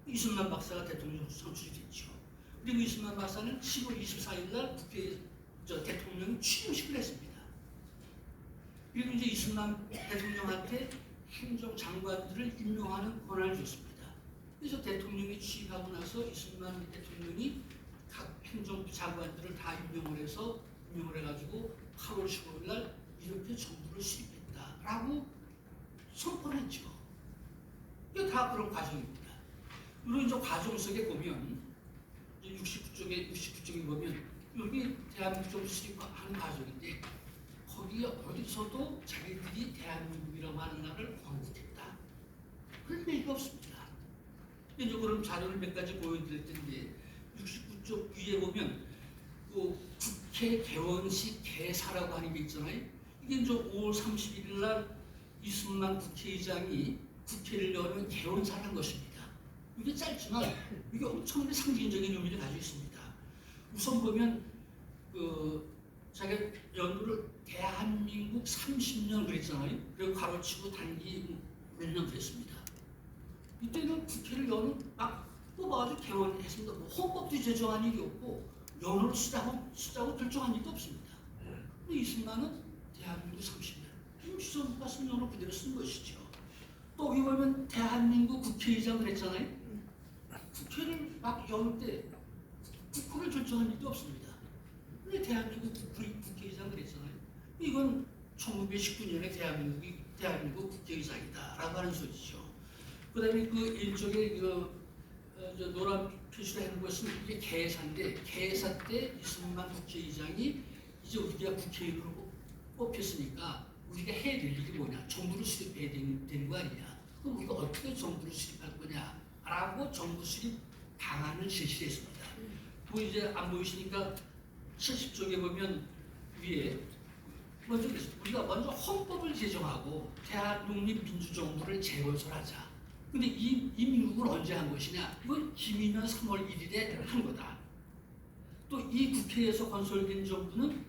이승만 박사가 대통령 선출이 됐죠. 그리고 이승만 박사는 7월 24일 날 국회에 대통령 취임식을 했습니다. 그리고 이제 이승만 대통령한테 행정장관들을 임명하는 권한을 줬습니다. 그래서 대통령이 취임하고 나서 이승만 대통령이 각 행정부 장관들을 다 임명을 해가지고 8월 15일 날 이렇게 정부를 수립했다라고 선포했죠. 이게 다 그런 과정입니다. 물론 이제 과정 속에 보면 69쪽에 보면 여기 대한민국 정부 수립하는 과정인데 거기에 어디서도 자기들이 대한민국이라고 하는 나라를 건국했다. 그런 얘기가 없습니다. 이제 그런 자료를 몇 가지 보여드릴 텐데 69쪽 위에 보면 그 국회 개원식 개사라고 하는 게 있잖아요. 이게 이제 5월 31일 날 이승만 국회의장이 국회를 여는 개원사를 한 것입니다. 이게 짧지만 이게 엄청나게 상징적인 의미를 가지고 있습니다. 우선 보면 자기가 연도를 대한민국 30년 그랬잖아요. 그리고 가로치고 단기 몇 년 그랬습니다. 이때는 국회를 여는 막 뽑아가지고 개원했습니다. 뭐 헌법도 제정한 일이 없고 연호를 쓰자고 결정한 일도 없습니다. 이승만은 대한민국 30년 임시정부가 쓴 연호 그대로 쓴 것이죠. 또 여기 보면 대한민국 국회의장을 했잖아요. 국회를 막 열 때 국호를 결정한 일도 없습니다. 근데 대한민국 국회의장을 했잖아요. 이건 1919년에 대한민국 국회의장이다라고 하는 소리죠. 그 다음에 그 일종의 노란 표시를 해놓은 것은 이게 개사인데 개사 때 이승만 국회의장이 이제 우리가 국회의원으로 뽑혔으니까 우리가 해야 될 일이 뭐냐? 정부를 수립해야 되는 거 아니냐? 그럼 우리가 어떻게 정부를 수립할 거냐라고 정부 수립 방안을 제시했습니다. 이제 안 보이시니까 70쪽에 보면 위에 먼저 우리가 먼저 헌법을 제정하고 대한독립 민주정부를 재건설하자. 근데 이 미국을 언제 한 것이냐? 이건 김인년 3월 1일에 한 거다. 또 이 국회에서 건설된 정부는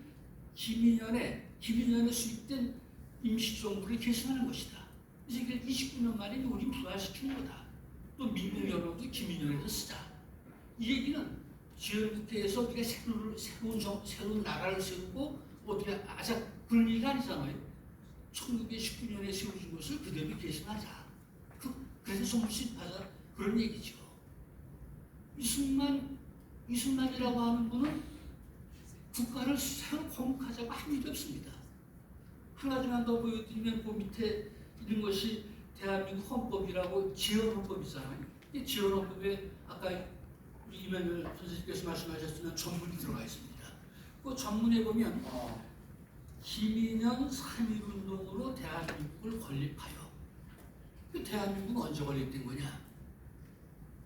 김인년에 수립된 임시정부를 계승하는 것이다. 그래서 이게 29년 만에 우리 부활시키는 거다. 또 미국 여론도 김인년에서 쓰자. 이 얘기는 지연국회에서 우리가 새로운 나라를 세우고 어떻게 하자 그런 얘기가 아니잖아요. 1919년에 세워진 것을 그대로 계승하자. 그래서 성실하자 그런 얘기죠. 이승만이라고 하는 분은 국가를 새로 건국하자고 한 일이 없습니다. 한 가지만 더 보여드리면 그 밑에 있는 것이 대한민국 헌법이라고 지연헌법이잖아요. 이 지연헌법에 아까 우리 이면열 선생님께서 말씀하셨지만 전문이 들어가 있습니다. 그 전문에 보면 김인년 3.1운동으로 대한민국을 건립하여. 그 대한민국은 언제 건립된 거냐?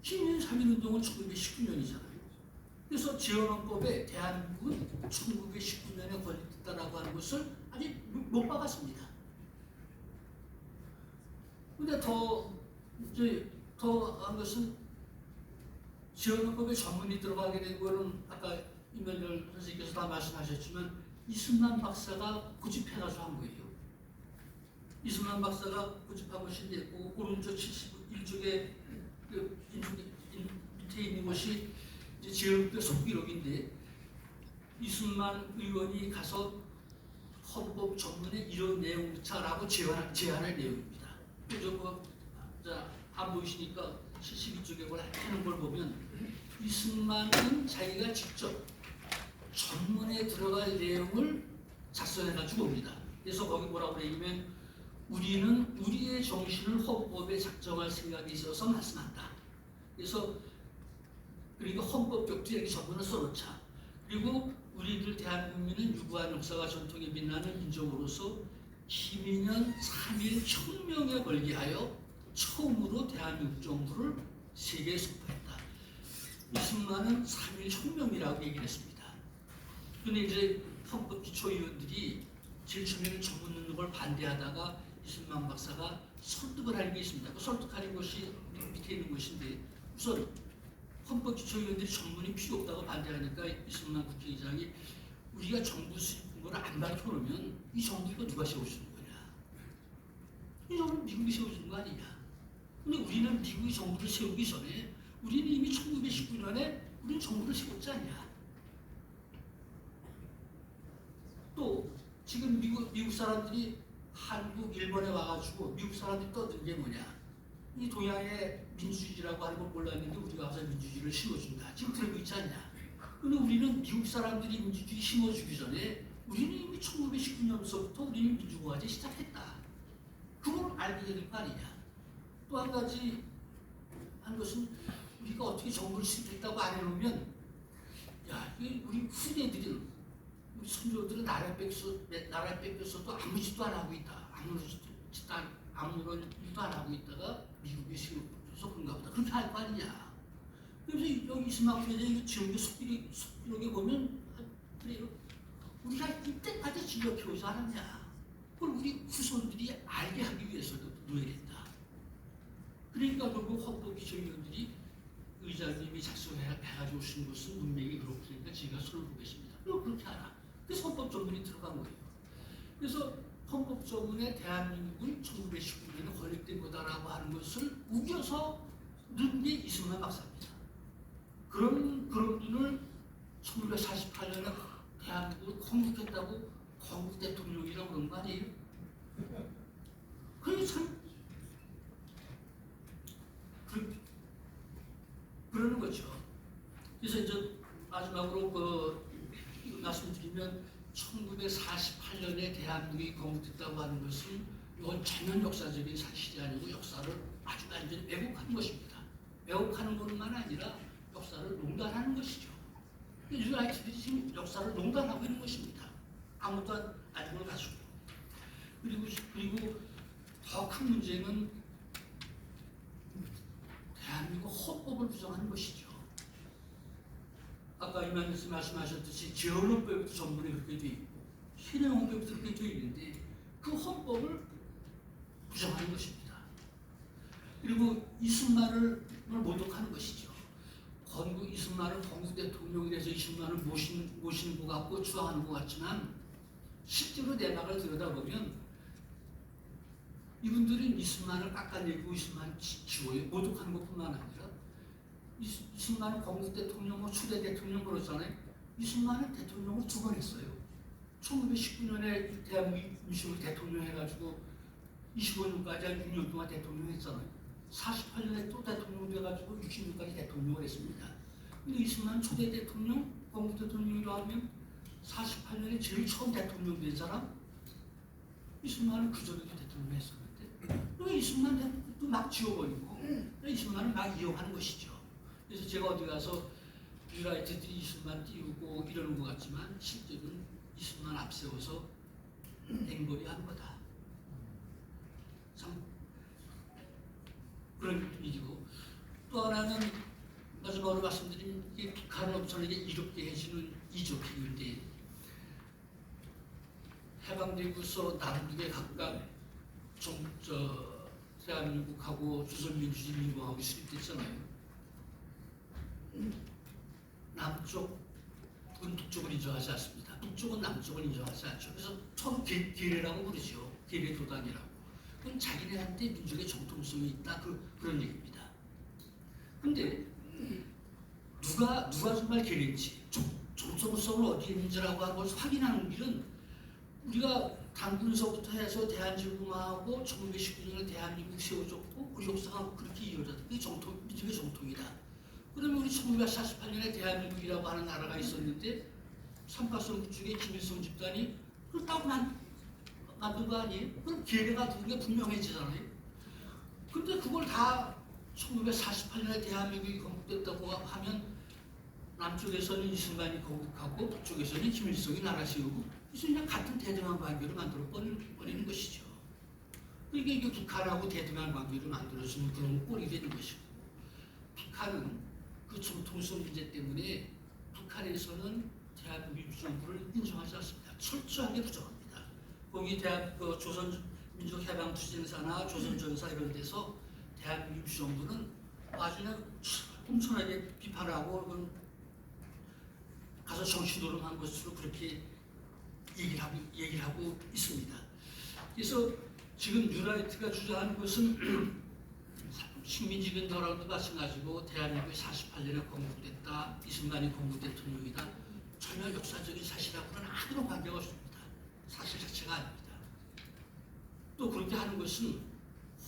김인년 3.1운동은 1919년이잖아요. 그래서 지연헌법에 대한민국은 1919년에 건립됐다라고 하는 것을 아직 못 박았습니다. 근데 더 한 것은 지연헌법에 전문이 들어가게 된 거는 아까 임면열 선생님께서 다 말씀하셨지만 이승만 박사가 고집해가지고 한 거예요. 이승만 박사가 고집한 것인데 그 오른쪽 71쪽에 밑에 있는 것이 이제 지연헌법 속기록인데 이승만 의원이 가서 헌법 전문에 이런 내용차라고 제안할 내용입니다. 그래서 안 보이시니까 72쪽에 하는 걸 보면 이승만은 자기가 직접 전문에 들어갈 내용을 작성해가지고 옵니다. 그래서 거기 뭐라고 얘기하면 우리는 우리의 정신을 헌법에 작정할 생각이 있어서 말씀한다. 그래서 그러니까 헌법 격투에 전문을 써놓자. 그리고 우리들 대한민국민은 유구한 역사와 전통에 빛나는 민족으로서 김인년 3.1 혁명에 걸기하여 처음으로 대한민국 정부를 세계에 선포했다. 이승만은 3.1 혁명이라고 얘기를 했습니다. 근데 이제 헌법기초위원들이 제일 처음에는 전문 넣는 걸 반대하다가 이승만 박사가 설득을 하는 게 있습니다. 그 설득하는 것이 밑에 있는 것인데 우선 헌법기초위원들이 전문이 필요 없다고 반대하니까 이승만 국회의장이 우리가 정부 수립을 안 밝혀놓으면 이 정부 이거 누가 세워주는 거냐? 이 정부는 미국이 세워주는 거 아니냐? 근데 우리는 미국이 정부를 세우기 전에 우리는 이미 1919년에 우리는 정부를 세웠지 않냐? 또 지금 미국 사람들이 한국, 일본에 와가지고 미국 사람들이 떠든 게 뭐냐? 이 동양의 민주주의라고 하는 걸 몰랐는데 우리가 와서 민주주의를 심어준다. 지금 그러고 있지 않냐? 근데 우리는 미국 사람들이 민주주의 심어주기 전에 우리는 이미 1919년서부터 우리는 민주공화제 시작했다. 그걸 알게 될 거 아니냐? 또 한 가지 한 것은 우리가 어떻게 정부를 수립했다고 안 해놓으면 야, 우리 후대들은 우리 선조들은 나라 뺏겼어도 아무 짓도 안 하고 있다. 아무런 일도 안 하고 있다가 미국이 세워줘서 그런가 보다. 그렇게 할 거 아니냐. 그래서 여기 이스마엘 회장이 지금 속기록에 보면 그래요. 우리가 이때까지 진력해오지 않았냐. 그걸 우리 후손들이 알게 하기 위해서도 노력했다. 그러니까 결국 헌법기초위원들이 의장님이 작성해가지고 오신 것은 문맥이 그렇고 그러니까 제가 손을 보겠습니다. 그렇게 하라. 그래서 헌법 전문이 들어간 거예요. 그래서 헌법 전문에 대한민국은 1919년에 건립된 거다라고 하는 것을 우겨서 넣은 게 이승만 박사입니다. 그런 분을 1948년에 대한민국을 건국했다고 건국 대통령이라고 그런 거 아니에요? 그게 참 그러는 거죠. 그래서 이제 마지막으로 말씀드리면 1948년에 대한민국이 건국됐다고 하는 것은 이건 전혀 역사적인 사실이 아니고 역사를 아주 완전히 왜곡하는 것입니다. 왜곡하는 것만 아니라 역사를 농단하는 것이죠. 유라이트들이 지금 역사를 농단하고 있는 것입니다. 아무도 안 걸 가지고. 그리고 더 큰 문제는 대한민국 헌법을 부정하는 것이죠. 아까 목사님께서 말씀하셨듯이 재헌헌법에도 전문에 그렇게 돼 있고 현행헌법에도 그렇게 돼 있는데 그 헌법을 부정하는 것입니다. 그리고 이승만을 모독하는 것이죠. 이승만을 건국 대통령이라서 이승만을 모시는 것 같고 주장하는 것 같지만 실제로 내막을 들여다보면 이분들은 이승만을 깎아내리고 이승만을 지워요. 모독하는 것뿐만 아니라 이승만은 건국 대통령, 초대 대통령 그러잖아요. 이승만은 대통령을 2번 했어요. 1919년에 대한민국 임시로 대통령 해가지고 25년까지 한 6년 동안 대통령 했잖아요. 48년에 또 대통령 돼가지고 60년까지 대통령을 했습니다. 근데 이승만 초대 대통령, 건국 대통령이라고 하면 48년에 제일 처음 대통령 된 사람? 이승만은 그 전에도 대통령 했었는데 왜 이승만 대통령도 막 지워버리고 이승만을 막 이용하는 것이죠. 그래서 제가 어디 가서 뉴라이트들이 이승만 띄우고 이러는 것 같지만 실제로는 이승만 앞세워서 앵벌이 한 거다. 참 그런 일이고 또 하나는 마지막으로 말씀드린 이 북한을 엄청나게 이롭게 해주는 이적행위인데 해방되고서 남북에 각각 대한민국하고 조선민주주의민국하고 수립됐잖아요. 남쪽은 북쪽을 인정하지 않습니다. 북쪽은 남쪽을 인정하지 않죠. 그래서 서로 계례라고 부르죠. 계례 도단이라고. 그건 자기네한테 민족의 정통성이 있다 그런 얘기입니다. 근데 누가 정말 계례인지 정통성을 어디에 있는지라고 하는 것을 확인하는 길은 우리가 당군서부터 해서 대한제국하고 1919년에 대한민국 세워졌고 우리 역사가 그렇게 이어졌다. 그게 민족의 정통이다. 그러면 우리 1948년에 대한민국이라고 하는 나라가 있었는데 삼각선 북쪽에 김일성 집단이 그걸 따고 만든 거 아니에요? 그럼 계례가 두는 게 분명해지잖아요. 근데 그걸 다 1948년에 대한민국이 건국됐다고 하면 남쪽에서는 이승만이 건국하고 북쪽에서는 김일성이 나라 세우고 그래서 그냥 같은 대등한 관계를 만들어 버리는 것이죠. 그러니까 이게 북한하고 대등한 관계를 만들어주는 그런 꼴이 되는 것이고 북한은 그 정통성 문제 때문에 북한에서는 대한민국 정부를 인정하지 않습니다. 철저하게 부정합니다. 거기 조선민족해방투쟁사나 조선전사 이런 데서 대한민국 정부는 아주 엄청나게 비판하고 가서 정치노름한 것으로 그렇게 얘기를 하고 있습니다. 그래서 지금 뉴라이트가 주장하는 것은 식민지변노랑도 마찬가지고 대한민국이 48년에 건국됐다. 이승만이 건국 대통령이다. 전혀 역사적인 사실하고는 아무런 관계가 없습니다. 사실 자체가 아닙니다. 또 그렇게 하는 것은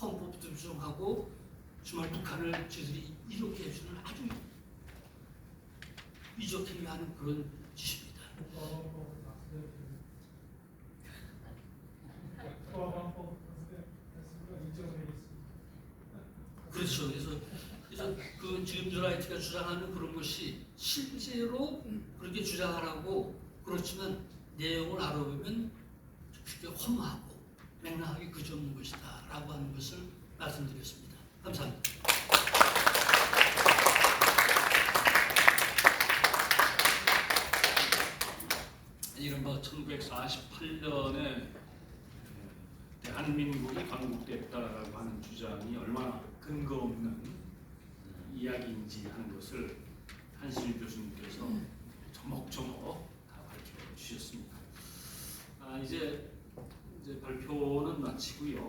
헌법도 부정하고 정말 북한을 저들이 이렇게 해주는 아주 이적행위하는 그런 짓입니다. 그렇죠. 그래서 그 지금 뉴라이트가 주장하는 그런 것이 실제로 그렇게 주장하라고 그렇지만 내용을 알아보면 그게 허무하고 맥락이 그저 없는 것이다라고 하는 것을 말씀드렸습니다. 감사합니다. 이른바 1948년에 대한민국이 건국됐다라고 하는 주장이 얼마나 근거 없는 이야기인지 하는 것을 한신일 교수님께서 조목조목 다 밝혀 주셨습니다. 이제 발표는 마치고요.